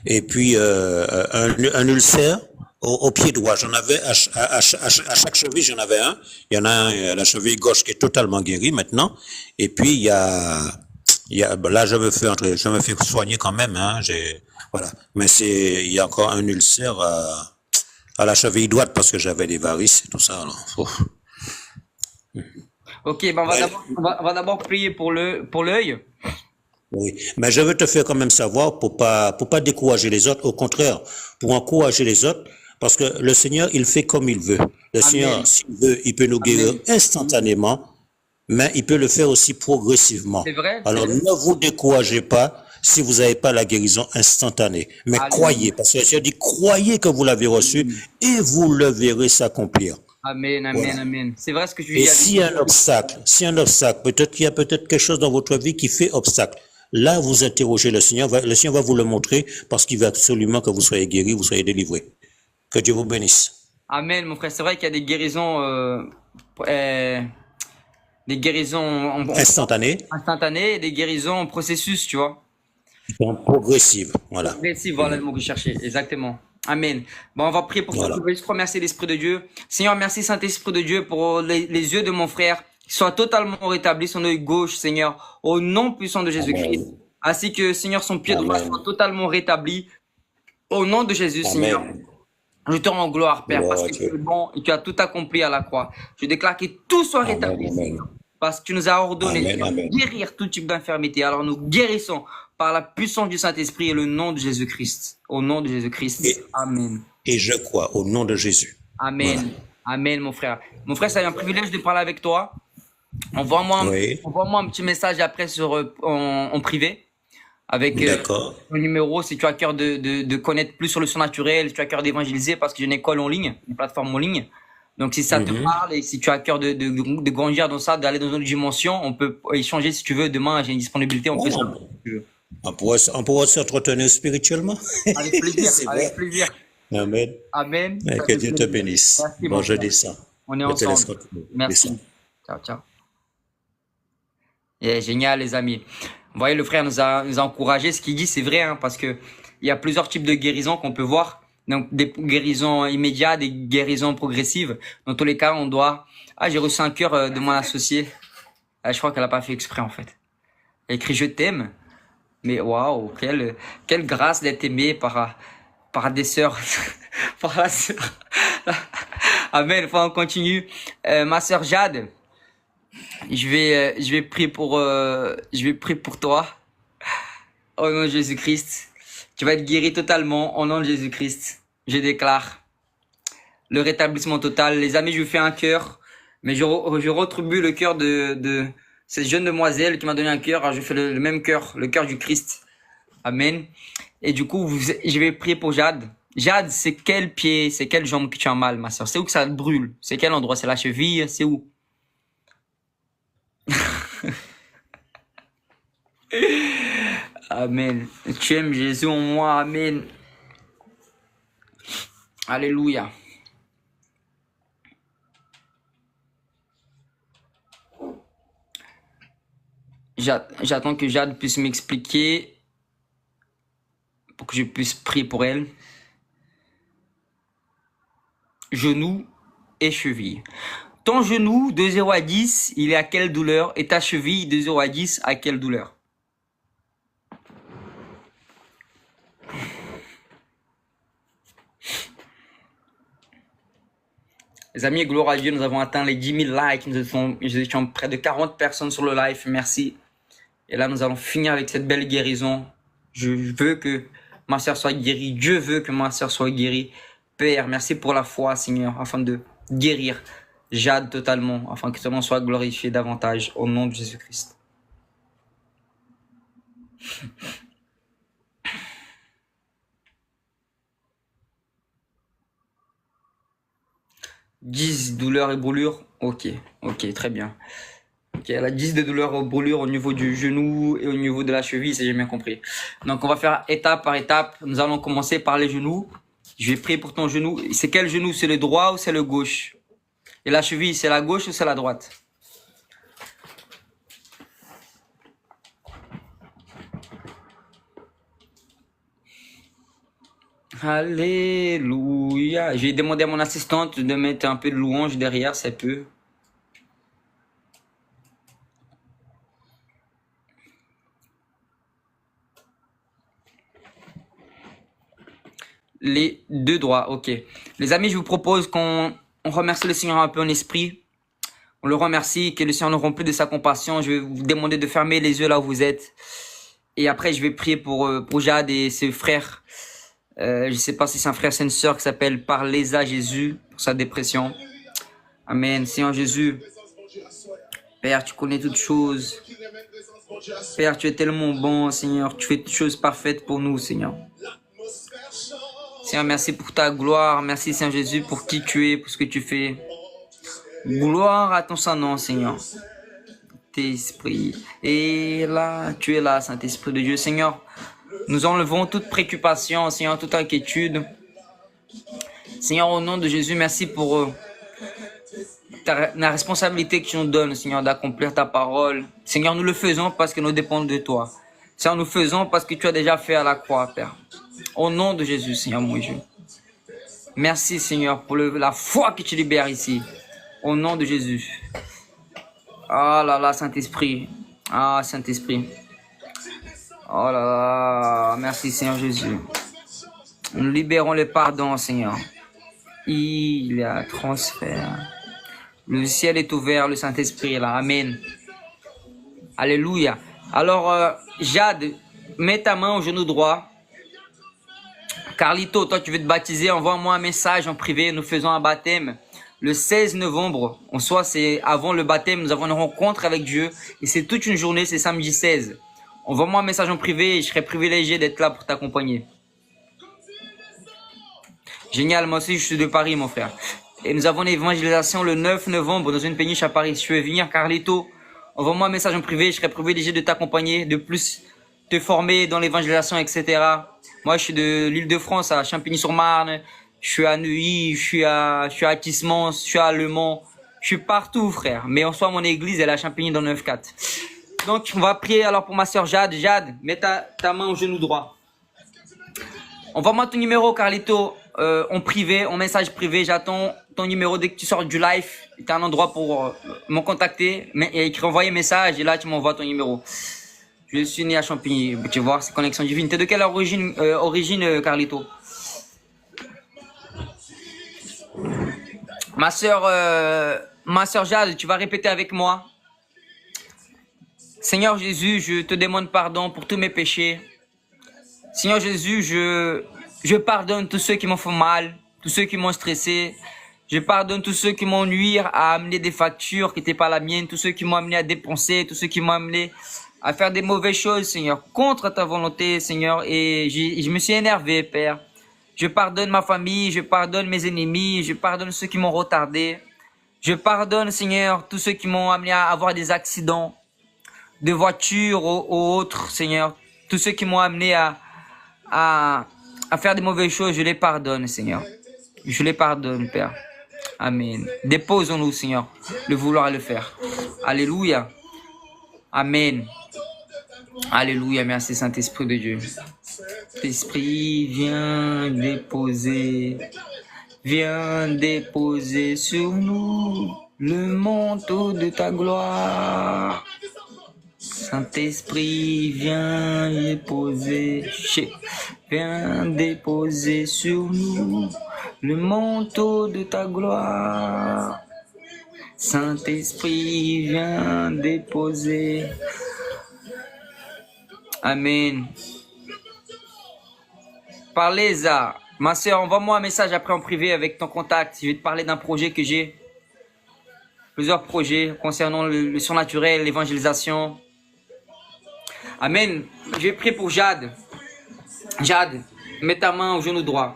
Et puis un ulcère au pied droit. J'en avais à chaque cheville, j'en avais un. Il y en a un à la cheville gauche qui est totalement guéri maintenant. Et puis là je me fais soigner quand même. Hein, voilà. Mais il y a encore un ulcère à la cheville droite parce que j'avais des varices et tout ça. Alors, Ok, ben on va d'abord prier pour l'œil. oui, mais je veux te faire quand même savoir pour pas décourager les autres, au contraire, pour encourager les autres, parce que le Seigneur, il fait comme il veut. Le Seigneur, s'il veut, il peut nous guérir instantanément, mais il peut le faire aussi progressivement. C'est vrai. Alors, ne vous découragez pas si vous n'avez pas la guérison instantanée, mais croyez, parce que le Seigneur dit, croyez que vous l'avez reçu et vous le verrez s'accomplir. Amen, amen, Voilà. amen. C'est vrai ce que tu Et dis. s'il y a un obstacle, peut-être qu'il y a peut-être quelque chose dans votre vie qui fait obstacle. Là, vous interrogez le Seigneur va vous le montrer parce qu'il veut absolument que vous soyez guéri, vous soyez délivré. Que Dieu vous bénisse. Amen, mon frère. C'est vrai qu'il y a des guérisons, instantanées et des guérisons en processus, tu vois. Donc, progressive, voilà. Progressive, voilà le mot que je cherchais. Exactement. Amen. Bon, on va prier pour toi. Voilà. Je vais juste remercier l'Esprit de Dieu. Seigneur, merci Saint-Esprit de Dieu pour les yeux de mon frère qui soient totalement rétablis, son œil gauche, Seigneur, au nom puissant de Jésus-Christ. Ainsi que, Seigneur, son pied droit soit totalement rétabli. Au nom de Jésus, Seigneur. Je te rends gloire, Père, parce que tu es bon et tu as tout accompli à la croix. Je déclare que tout soit rétabli, Seigneur, parce que tu nous as ordonné de guérir tout type d'infirmité. Alors nous guérissons par la puissance du Saint-Esprit et le nom de Jésus-Christ. Au nom de Jésus-Christ. Amen. Et je crois, au nom de Jésus. Amen. Voilà. Amen, mon frère. Mon frère, c'est un privilège de parler avec toi. Envoie-moi un petit message après en privé. Avec mon numéro, si tu as cœur de connaître plus sur le surnaturel, si tu as cœur d'évangéliser, parce que j'ai une école en ligne, une plateforme en ligne. Donc, si ça te parle et si tu as cœur de grandir dans ça, d'aller dans une autre dimension, on peut échanger si tu veux. Demain, j'ai une disponibilité, on peut se si tu veux. On pourra s'entretenir spirituellement. Avec plaisir, avec plaisir. Amen. Amen. Que Dieu te bénisse. Merci, bon, je descends. On est ensemble. Merci. Ciao, ciao. Yeah, génial, les amis. Vous voyez, le frère nous a encouragés. Ce qu'il dit, c'est vrai, hein, parce que il y a plusieurs types de guérisons qu'on peut voir. Donc, des guérisons immédiates, des guérisons progressives. Dans tous les cas, on doit... Ah, j'ai reçu un cœur de mon associé. Ah, je crois qu'elle a pas fait exprès, en fait. Elle écrit « Je t'aime ». Mais waouh, quelle grâce d'être aimé par des sœurs. par la sœur. Amen, on continue. Ma sœur Jade, je vais prier pour toi. Au nom de Jésus-Christ. Tu vas être guéri totalement au nom de Jésus-Christ. Je déclare le rétablissement total. Les amis, je vous fais un cœur, mais je retribue le cœur de cette jeune demoiselle qui m'a donné un cœur. Alors je fais le même cœur, le cœur du Christ. Amen. Et du coup, je vais prier pour Jade. Jade, c'est quel pied, c'est quelle jambe que tu as mal, ma soeur? C'est où que ça te brûle? C'est quel endroit? C'est la cheville? C'est où? Amen. Tu aimes Jésus en moi. Amen. Alléluia. J'attends que Jade puisse m'expliquer pour que je puisse prier pour elle. Genou et cheville. Ton genou de 0 à 10, il est à quelle douleur? Et ta cheville de 0 à 10, à quelle douleur? Les amis, gloire à Dieu, nous avons atteint les 10 000 likes. Nous étions près de 40 personnes sur le live. Merci. Et là, nous allons finir avec cette belle guérison. Je veux que ma sœur soit guérie. Dieu veut que ma sœur soit guérie. Père, merci pour la foi, Seigneur, afin de guérir Jade totalement, afin que ton nom soit glorifié davantage au nom de Jésus-Christ. « 10 douleurs et brûlures. Ok, très bien. Ok, elle a 10 de douleurs et brûlures au niveau du genou et au niveau de la cheville, si j'ai bien compris. Donc, on va faire étape par étape. Nous allons commencer par les genoux. Je vais prier pour ton genou. C'est quel genou? C'est le droit ou c'est le gauche? Et la cheville, c'est la gauche ou c'est la droite? Alléluia. J'ai demandé à mon assistante de mettre un peu de louange derrière, ça peut. Les deux droits, ok. Les amis, je vous propose qu'on remercie le Seigneur un peu en esprit. On le remercie, que le Seigneur nous remplisse de sa compassion. Je vais vous demander de fermer les yeux là où vous êtes. Et après, je vais prier pour Jade et ses frères. Je ne sais pas si c'est un frère, c'est une sœur qui s'appelle Parlez à Jésus pour sa dépression. Amen. Seigneur Jésus, Père, tu connais toutes choses. Père, tu es tellement bon, Seigneur. Tu fais toutes choses parfaites pour nous, Seigneur. Seigneur, merci pour ta gloire. Merci, Seigneur Jésus, pour qui tu es, pour ce que tu fais. Gloire à ton Saint-Nom, Seigneur. Saint-Esprit. Et là, tu es là, Saint-Esprit de Dieu. Seigneur, nous enlevons toute préoccupation, Seigneur, toute inquiétude. Seigneur, au nom de Jésus, merci pour la responsabilité que tu nous donnes, Seigneur, d'accomplir ta parole. Seigneur, nous le faisons parce que nous dépendons de toi. Seigneur, nous faisons parce que tu as déjà fait à la croix, Père. Au nom de Jésus, Seigneur, mon Dieu. Merci, Seigneur, pour la foi que tu libères ici. Au nom de Jésus. Ah là là, Saint-Esprit. Ah, Saint-Esprit. Oh là là. Merci, Seigneur Jésus. Nous libérons le pardon, Seigneur. Il y a transfert. Le ciel est ouvert, le Saint-Esprit est là. Amen. Alléluia. Alors, Jade, mets ta main au genou droit. Carlito, toi tu veux te baptiser, envoie-moi un message en privé, nous faisons un baptême le 16 novembre. En soi, c'est avant le baptême, nous avons une rencontre avec Dieu et c'est toute une journée, c'est samedi 16. Envoie-moi un message en privé et je serai privilégié d'être là pour t'accompagner. Génial, moi aussi je suis de Paris mon frère. Et nous avons une évangélisation le 9 novembre dans une péniche à Paris. Si tu veux venir, Carlito, envoie-moi un message en privé, je serai privilégié de t'accompagner, de plus te former dans l'évangélisation, etc. Moi, je suis de l'Île-de-France, à Champigny-sur-Marne. Je suis à Neuilly, je suis à Tismons, je suis à Le Mans. Je suis partout, frère. Mais en soi, mon église, elle est à Champigny dans 9-4. Donc, on va prier alors pour ma sœur Jade. Jade, mets ta main au genou droit. Envoie-moi ton numéro, Carlito, en privé, en message privé. J'attends ton numéro dès que tu sors du live. Tu as un endroit pour me contacter. Et écris envoyer un message et là, tu m'envoies ton numéro. Je suis né à Champigny, tu vois, c'est connexion divine. T'es de quelle origine, Carlito? Ma sœur Jade, tu vas répéter avec moi. Seigneur Jésus, je te demande pardon pour tous mes péchés. Seigneur Jésus, je pardonne tous ceux qui m'ont fait mal, tous ceux qui m'ont stressé. Je pardonne tous ceux qui m'ont nuit à amener des factures qui n'étaient pas la mienne, tous ceux qui m'ont amené à dépenser, tous ceux qui m'ont amené à faire des mauvaises choses, Seigneur, contre ta volonté, Seigneur, et je me suis énervé, Père. Je pardonne ma famille, je pardonne mes ennemis, je pardonne ceux qui m'ont retardé. Je pardonne, Seigneur, tous ceux qui m'ont amené à avoir des accidents de voiture ou autres, Seigneur. Tous ceux qui m'ont amené à faire des mauvaises choses, je les pardonne, Seigneur. Je les pardonne, Père. Amen. Déposons-nous, Seigneur, le vouloir et le faire. Alléluia. Amen. Alléluia, merci Saint-Esprit de Dieu. Saint-Esprit, viens déposer sur nous le manteau de ta gloire. Saint-Esprit, viens déposer sur nous le manteau de ta gloire. Saint-Esprit, viens déposer. Amen. Parlez à ma soeur, envoie-moi un message après en privé avec ton contact. Je vais te parler d'un projet que j'ai. Plusieurs projets concernant le surnaturel, l'évangélisation. Amen. Je vais prier pour Jade. Jade, mets ta main au genou droit.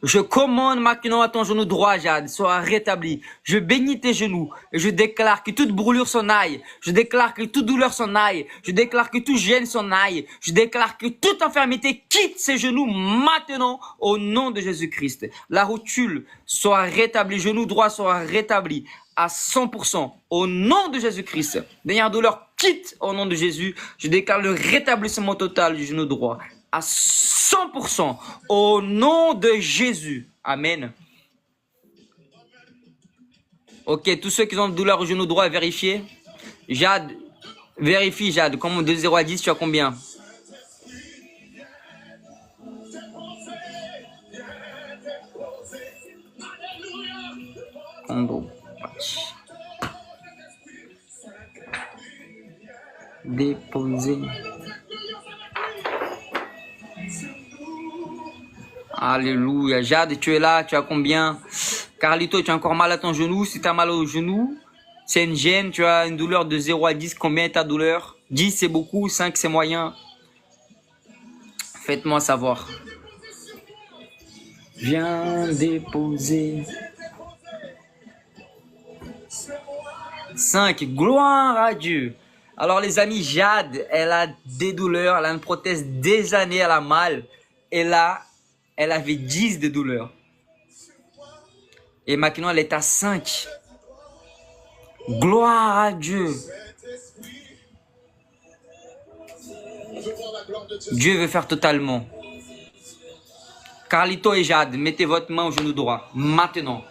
Je commande maintenant à ton genou droit, Jade, sois rétabli. Je bénis tes genoux et je déclare que toute brûlure s'en aille. Je déclare que toute douleur s'en aille. Je déclare que tout gêne s'en aille. Je déclare que toute infirmité quitte ses genoux maintenant au nom de Jésus-Christ. La rotule soit rétablie, genou droit soit rétabli à 100% au nom de Jésus-Christ. Dernière douleur quitte au nom de Jésus. Je déclare le rétablissement total du genou droit à 100% au nom de Jésus. Amen. Ok, tous ceux qui ont de douleur au genou droit, vérifiez. Jade, vérifie Jade. Comme de 0 à 10, tu as combien? Déposer. Alléluia. Jade, tu es là, tu as combien? Carlito, tu as encore mal à ton genou. Si tu as mal au genou, c'est une gêne, tu as une douleur de 0 à 10. Combien est ta douleur? 10 c'est beaucoup, 5 c'est moyen. Faites-moi savoir. Viens déposer. 5, gloire à Dieu. Alors les amis, Jade, elle a des douleurs, elle a une prothèse des années, elle a mal. Et là, elle avait 10 de douleurs. Et maintenant, elle est à 5. Gloire à Dieu. Dieu veut faire totalement. Carlito et Jade, mettez votre main au genou droit. Maintenant.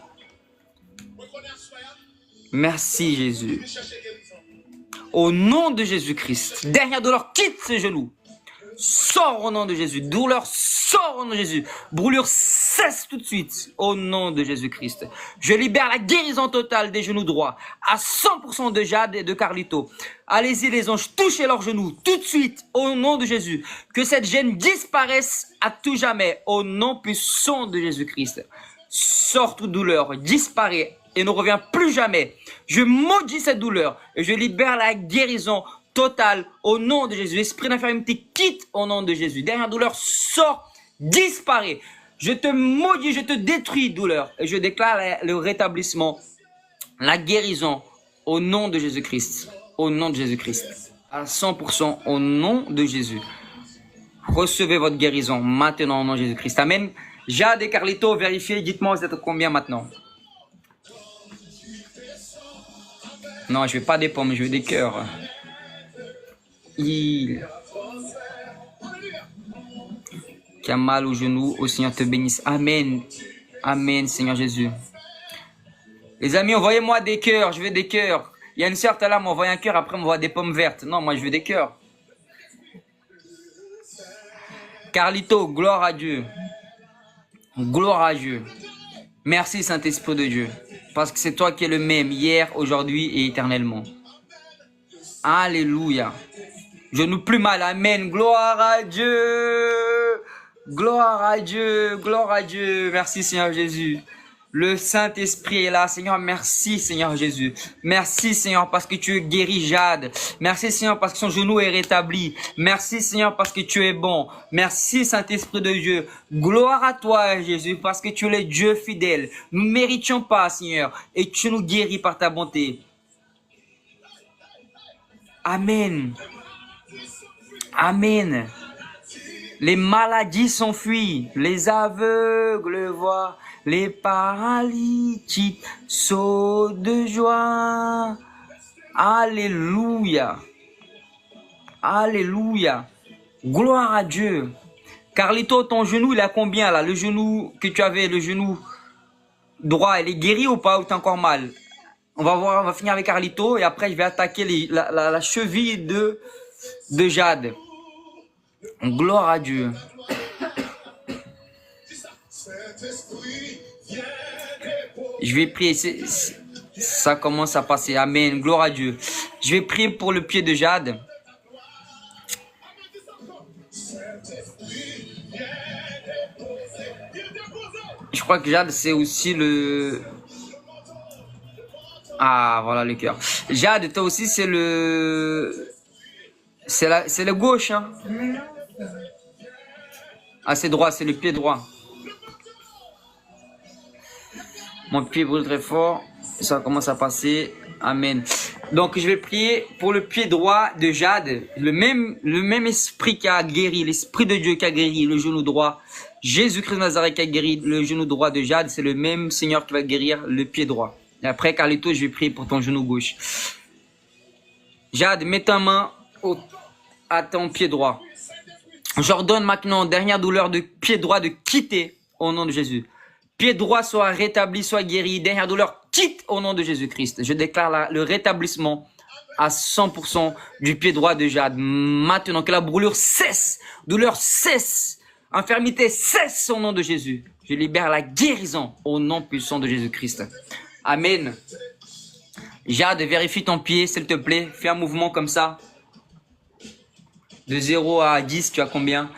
Merci Jésus. Au nom de Jésus-Christ. Dernière douleur, quitte ce genou. Sors au nom de Jésus. Douleur, sors au nom de Jésus. Brûlure, cesse tout de suite au nom de Jésus-Christ. Je libère la guérison totale des genoux droits à 100% de Jade et de Carlito. Allez-y les anges, touchez leurs genoux tout de suite au nom de Jésus. Que cette gêne disparaisse à tout jamais au nom puissant de Jésus-Christ. Sors toute douleur, disparaît et ne revient plus jamais. Je maudis cette douleur et je libère la guérison totale au nom de Jésus. Esprit d'infirmité quitte au nom de Jésus. Dernière douleur sort, disparaît. Je te maudis, je te détruis douleur et je déclare le rétablissement, la guérison au nom de Jésus-Christ. Au nom de Jésus-Christ. À 100% au nom de Jésus. Recevez votre guérison maintenant au nom de Jésus-Christ. Amen. Jade et Carlito, vérifiez, dites-moi vous êtes combien maintenant. Non, je ne veux pas des pommes, je veux des cœurs. Il qui a mal au genou, au Seigneur te bénisse. Amen. Amen, Seigneur Jésus. Les amis, envoyez-moi des cœurs, je veux des cœurs. Il y a une sœur, là, m'envoie un cœur, après m'envoie des pommes vertes. Non, moi je veux des cœurs. Carlito, gloire à Dieu. Gloire à Dieu. Merci Saint-Esprit de Dieu. Parce que c'est toi qui es le même hier, aujourd'hui et éternellement. Alléluia. Genou plus mal. Amen. Gloire à Dieu. Gloire à Dieu. Gloire à Dieu. Merci Seigneur Jésus. Le Saint-Esprit est là. Seigneur, merci Seigneur Jésus. Merci Seigneur parce que tu guéris Jade. Merci Seigneur parce que son genou est rétabli. Merci Seigneur parce que tu es bon. Merci Saint-Esprit de Dieu. Gloire à toi Jésus parce que tu es le Dieu fidèle. Nous ne méritions pas Seigneur et tu nous guéris par ta bonté. Amen. Amen. Les maladies s'enfuient, les aveugles voient, les paralytiques sautent de joie. Alléluia. Alléluia. Gloire à Dieu. Carlito, ton genou, il a combien là? Le genou que tu avais, le genou droit, il est guéri ou pas? Ou t'as encore mal? On va voir, on va finir avec Carlito et après je vais attaquer la cheville de Jade. Gloire à Dieu. Je vais prier. Ça commence à passer. Amen. Gloire à Dieu. Je vais prier pour le pied de Jade. crois que Jade, c'est aussi le... Ah, voilà le cœur. Jade, toi aussi, c'est le... C'est le gauche, hein. Ah, c'est droit, c'est le pied droit. Mon pied brûle très fort. Ça commence à passer. Amen. Donc, je vais prier pour le pied droit de Jade. Le même esprit qui a guéri, l'esprit de Dieu qui a guéri le genou droit. Jésus-Christ de Nazareth qui a guéri le genou droit de Jade. C'est le même Seigneur qui va guérir le pied droit. Et après, Carlito, je vais prier pour ton genou gauche. Jade, mets ta main à ton pied droit. J'ordonne maintenant, dernière douleur de pied droit, de quitter au nom de Jésus. Pied droit soit rétabli, soit guéri. Dernière douleur, quitte au nom de Jésus-Christ. Je déclare le rétablissement à 100% du pied droit de Jade. Maintenant que la brûlure cesse, douleur cesse, infirmité cesse au nom de Jésus. Je libère la guérison au nom puissant de Jésus-Christ. Amen. Jade, vérifie ton pied, s'il te plaît. Fais un mouvement comme ça. De 0 à 10, tu as combien?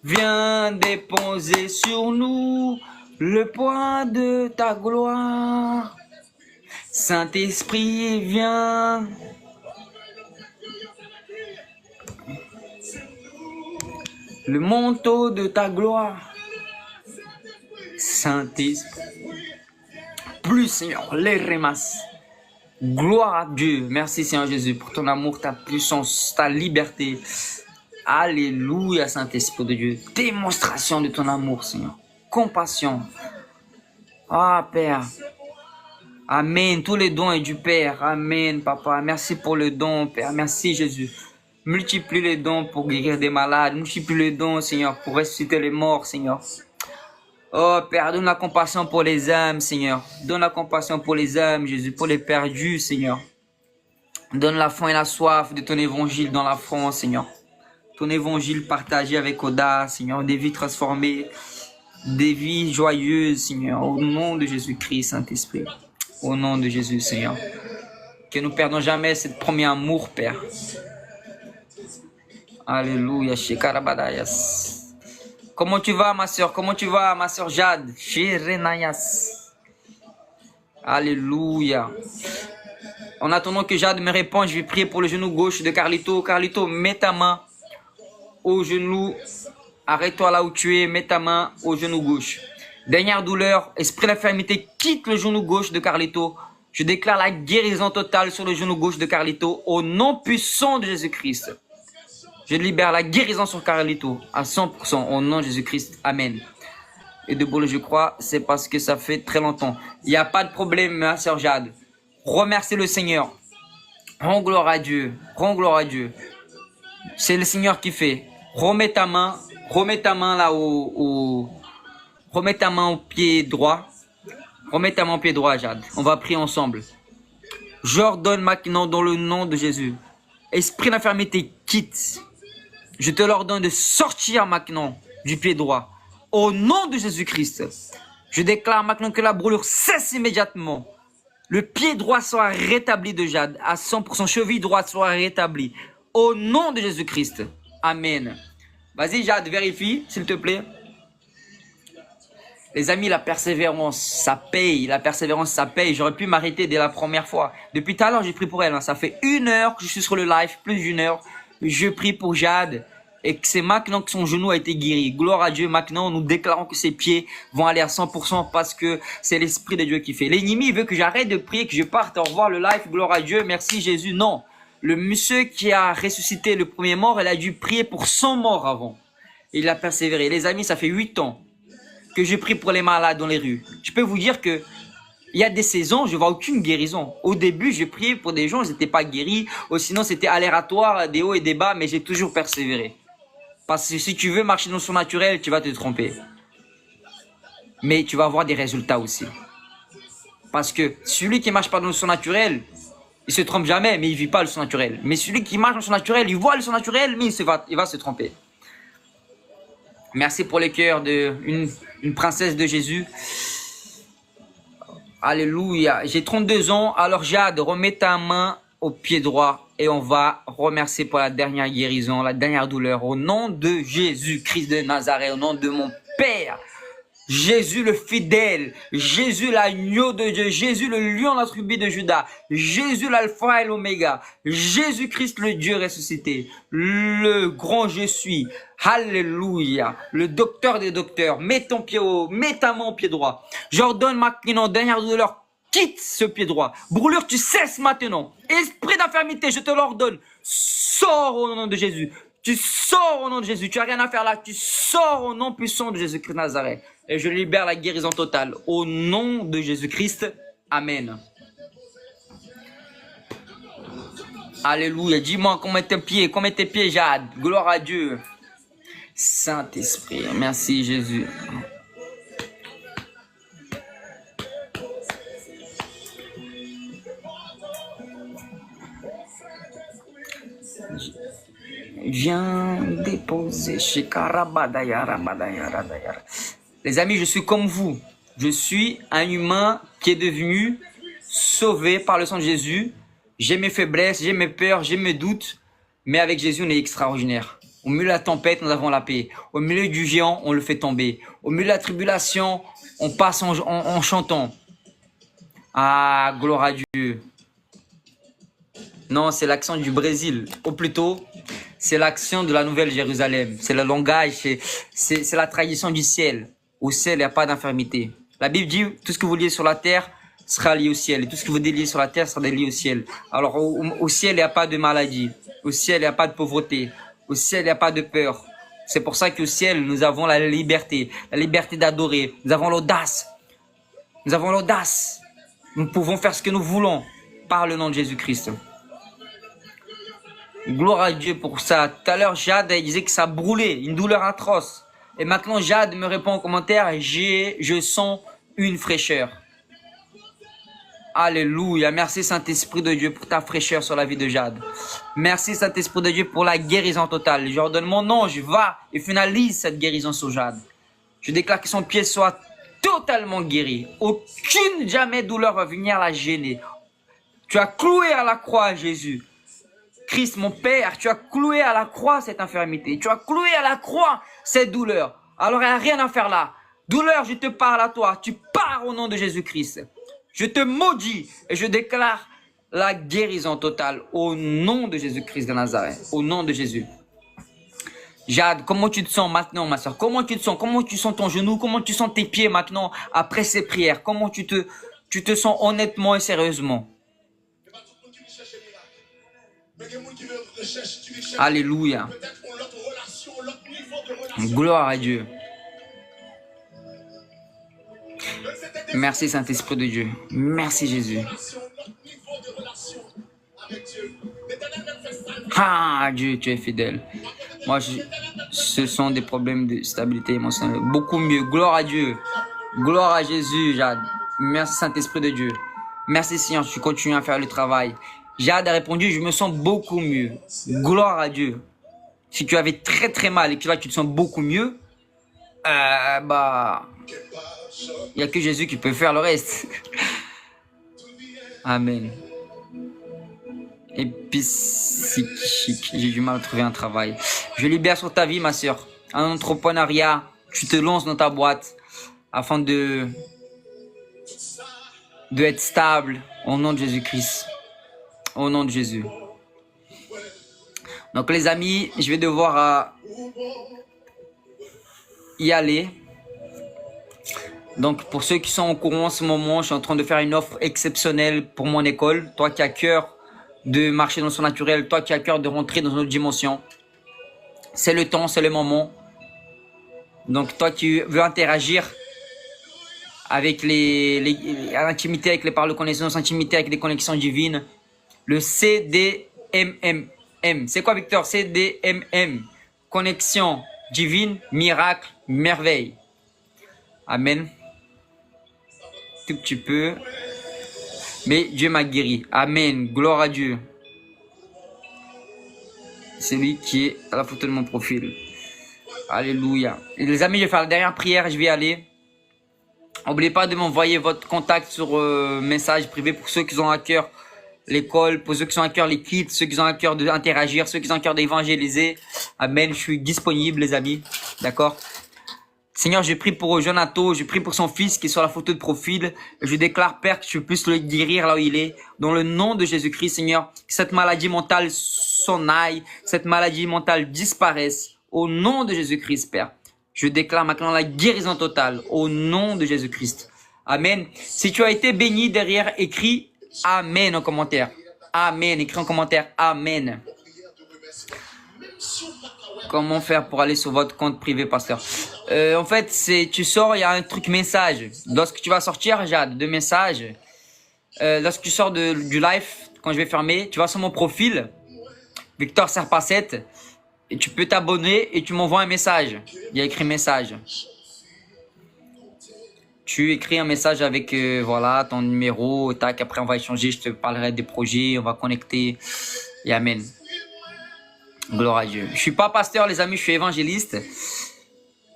Viens déposer sur nous le poids de ta gloire. Saint-Esprit, viens. Le manteau de ta gloire. Saint-Esprit. Plus, Seigneur, les remasses. Gloire à Dieu. Merci, Seigneur Jésus, pour ton amour, ta puissance, ta liberté. Alléluia, Saint-Esprit de Dieu. Démonstration de ton amour, Seigneur. Compassion. Ah, Père. Amen. Tous les dons est du Père. Amen, Papa. Merci pour le don, Père. Merci, Jésus. Multiplie les dons pour guérir des malades. Multiplie les dons, Seigneur, pour ressusciter les morts, Seigneur. Oh, Père, donne la compassion pour les âmes, Seigneur. Donne la compassion pour les âmes, Jésus, pour les perdus, Seigneur. Donne la faim et la soif de ton évangile dans la France, Seigneur. Ton évangile partagé avec audace, Seigneur. Des vies transformées, des vies joyeuses, Seigneur. Au nom de Jésus-Christ, Saint-Esprit. Au nom de Jésus, Seigneur. Que nous ne perdons jamais cette premier amour, Père. Alléluia, Shekarabadayas. Comment tu vas, ma soeur? Comment tu vas, ma soeur Jade? Chérenayas. Alléluia. En attendant que Jade me réponde, je vais prier pour le genou gauche de Carlito. Carlito, mets ta main au genou. Arrête-toi là où tu es. Mets ta main au genou gauche. Dernière douleur, esprit d'infirmité, quitte le genou gauche de Carlito. Je déclare la guérison totale sur le genou gauche de Carlito au nom puissant de Jésus-Christ. Je libère la guérison sur Carlito à 100% au nom de Jésus-Christ. Amen. Et de beau, je crois, c'est parce que ça fait très longtemps. Il n'y a pas de problème, ma sœur Jade. Remercie le Seigneur. Rends gloire à Dieu. Rends gloire à Dieu. C'est le Seigneur qui fait. Remets ta main là remets ta main au pied droit. Remets ta main au pied droit, Jade. On va prier ensemble. J'ordonne maintenant dans le nom de Jésus. Esprit d'infirmité, quitte. Je te l'ordonne de sortir maintenant du pied droit. Au nom de Jésus-Christ, je déclare maintenant que la brûlure cesse immédiatement. Le pied droit soit rétabli de Jade à 100%. Cheville droite soit rétablie. Au nom de Jésus-Christ. Amen. Vas-y Jade, vérifie, s'il te plaît. Les amis, la persévérance, ça paye. La persévérance, ça paye. J'aurais pu m'arrêter dès la première fois. Depuis tout à l'heure, j'ai prié pour elle. Ça fait 1 heure que je suis sur le live, plus d'1 heure. Je prie pour Jade. Et que c'est maintenant que son genou a été guéri. Gloire à Dieu. Maintenant, nous déclarons que ses pieds vont aller à 100% parce que c'est l'Esprit de Dieu qui fait. L'ennemi veut que j'arrête de prier, que je parte. Au revoir le live. Gloire à Dieu. Merci Jésus. Non. Le monsieur qui a ressuscité le premier mort, il a dû prier pour 100 morts avant. Il a persévéré. Les amis, ça fait 8 ans que je prie pour les malades dans les rues. Je peux vous dire que il y a des saisons, je vois aucune guérison. Au début, je priais pour des gens, ils n'étaient pas guéris. Ou sinon, c'était aléatoire, des hauts et des bas, mais j'ai toujours persévéré. Parce que si tu veux marcher dans le surnaturel, tu vas te tromper. Mais tu vas avoir des résultats aussi. Parce que celui qui ne marche pas dans le surnaturel, il se trompe jamais, mais il ne vit pas le surnaturel. Mais celui qui marche dans le surnaturel, il voit le surnaturel, mais il va se tromper. Merci pour le cœur d'une princesse de Jésus. Alléluia. J'ai 32 ans. Alors Jade, remets ta main au pied droit et on va remercier pour la dernière guérison, la dernière douleur. Au nom de Jésus-Christ de Nazareth, au nom de mon Père, Jésus le fidèle, Jésus l'agneau de Dieu, Jésus le lion de la tribu de Judas, Jésus l'alpha et l'oméga, Jésus-Christ le Dieu ressuscité, le grand je suis, alléluia, le docteur des docteurs, mets ton pied haut, mets ta main au pied droit. J'ordonne maintenant, dernière douleur, quitte ce pied droit. Brûlure, tu cesses maintenant. Esprit d'infirmité, je te l'ordonne, sors au nom de Jésus. Tu sors au nom de Jésus. Tu n'as rien à faire là. Tu sors au nom puissant de Jésus-Christ de Nazareth. Et je libère la guérison totale. Au nom de Jésus-Christ. Amen. Alléluia. Dis-moi combien tes pieds, Jade. Gloire à Dieu. Saint-Esprit. Merci Jésus. Viens déposer chez Karabadaya. Les amis, je suis comme vous. Je suis un humain qui est devenu sauvé par le sang de Jésus. J'ai mes faiblesses, j'ai mes peurs, j'ai mes doutes. Mais avec Jésus, on est extraordinaire. Au milieu de la tempête, nous avons la paix. Au milieu du géant, on le fait tomber. Au milieu de la tribulation, on passe en chantant. Ah, gloire à Dieu. Non, c'est l'accent du Brésil. Ou plutôt, c'est l'accent de la Nouvelle Jérusalem. C'est le langage, c'est la tradition du ciel. Au ciel, il n'y a pas d'infirmité. La Bible dit, tout ce que vous liez sur la terre sera lié au ciel. Et tout ce que vous déliez sur la terre sera lié au ciel. Alors, au ciel, il n'y a pas de maladie. Au ciel, il n'y a pas de pauvreté. Au ciel, il n'y a pas de peur. C'est pour ça qu'au ciel, nous avons la liberté d'adorer. Nous avons l'audace. Nous avons l'audace. Nous pouvons faire ce que nous voulons par le nom de Jésus-Christ. Gloire à Dieu pour ça. Tout à l'heure, Jade elle disait que ça brûlait, une douleur atroce. Et maintenant, Jade me répond en commentaire, je sens une fraîcheur. Alléluia. Merci Saint-Esprit de Dieu pour ta fraîcheur sur la vie de Jade. Merci Saint-Esprit de Dieu pour la guérison totale. Je ordonne mon ange, va et finalise cette guérison sur Jade. Je déclare que son pied soit totalement guéri. Aucune jamais douleur va venir la gêner. Tu as cloué à la croix Jésus. Christ, mon Père, tu as cloué à la croix cette infirmité. Tu as cloué à la croix cette douleur. Alors, il n'y a rien à faire là. Douleur, je te parle à toi. Tu pars au nom de Jésus-Christ. Je te maudis et je déclare la guérison totale au nom de Jésus-Christ de Nazareth. Au nom de Jésus. Jade, comment tu te sens maintenant, ma soeur? Comment tu te sens? Comment tu sens ton genou? Comment tu sens tes pieds maintenant après ces prières? Comment tu te sens honnêtement et sérieusement? Alléluia. Gloire à Dieu. Merci Saint-Esprit de Dieu. Merci Jésus. Ah Dieu, tu es fidèle. Moi, ce sont des problèmes de stabilité émotionnelle. Beaucoup mieux. Gloire à Dieu. Gloire à Jésus, Jade. Merci Saint-Esprit de Dieu. Merci Seigneur, tu continues à faire le travail. Jade a répondu, je me sens beaucoup mieux. Gloire à Dieu. Si tu avais très mal et que là tu te sens beaucoup mieux, il n'y a que Jésus qui peut faire le reste. Amen. Et puis, psychique, j'ai du mal à trouver un travail. Je libère sur ta vie, ma soeur. Un entrepreneuriat, tu te lances dans ta boîte afin de être stable au nom de Jésus-Christ. Au nom de Jésus. Donc les amis, je vais devoir y aller. Donc pour ceux qui sont au courant en ce moment, je suis en train de faire une offre exceptionnelle pour mon école. Toi qui as cœur de marcher dans son naturel, toi qui as cœur de rentrer dans une autre dimension. C'est le temps, c'est le moment. Donc toi qui veux interagir avec l'intimité, avec les paroles de connaissance, intimité avec des connexions divines. Le CDMM. C'est quoi Victor? CDMM. Connexion divine, miracle, merveille. Amen. Tout petit peu. Mais Dieu m'a guéri. Amen. Gloire à Dieu. C'est lui qui est à la photo de mon profil. Alléluia. Et les amis, je vais faire la dernière prière et je vais y aller. N'oubliez pas de m'envoyer votre contact sur message privé pour ceux qui ont à cœur l'école, pour ceux qui ont à cœur les kits, ceux qui ont à cœur d'interagir, ceux qui ont à cœur d'évangéliser. Amen. Je suis disponible, les amis. D'accord? Seigneur, je prie pour Jonato, je prie pour son fils qui est sur la photo de profil. Je déclare, Père, que tu puisses le guérir là où il est. Dans le nom de Jésus-Christ, Seigneur, que cette maladie mentale s'en aille, cette maladie mentale disparaisse. Au nom de Jésus-Christ, Père. Je déclare maintenant la guérison totale au nom de Jésus-Christ. Amen. Si tu as été béni derrière, écris Amen en commentaire. Amen. Écris en commentaire Amen. Comment faire pour aller sur votre compte privé, pasteur? En fait, tu sors, il y a un truc message. Lorsque tu vas sortir, Jade, de message. Lorsque tu sors du live, quand je vais fermer, tu vas sur mon profil, Victor Serpa 7, et tu peux t'abonner et tu m'envoies un message. Il y a écrit message. Tu écris un message avec voilà ton numéro, tac, après on va échanger, je te parlerai des projets, on va connecter. Et amen. Gloire à Dieu. Je suis pas pasteur, les amis, je suis évangéliste.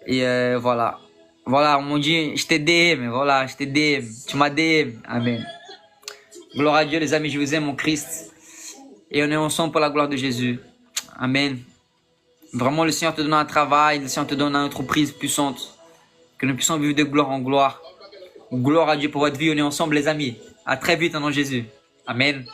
Et voilà. Voilà, on m'a dit, je t'ai DM, voilà, je t'ai DM. Tu m'as DM. Amen. Gloire à Dieu, les amis, je vous aime en Christ. Et on est ensemble pour la gloire de Jésus. Amen. Vraiment, le Seigneur te donne un travail, le Seigneur te donne une entreprise puissante. Que nous puissions vivre de gloire en gloire. Gloire à Dieu pour votre vie, on est ensemble, les amis. À très vite, au nom de Jésus. Amen.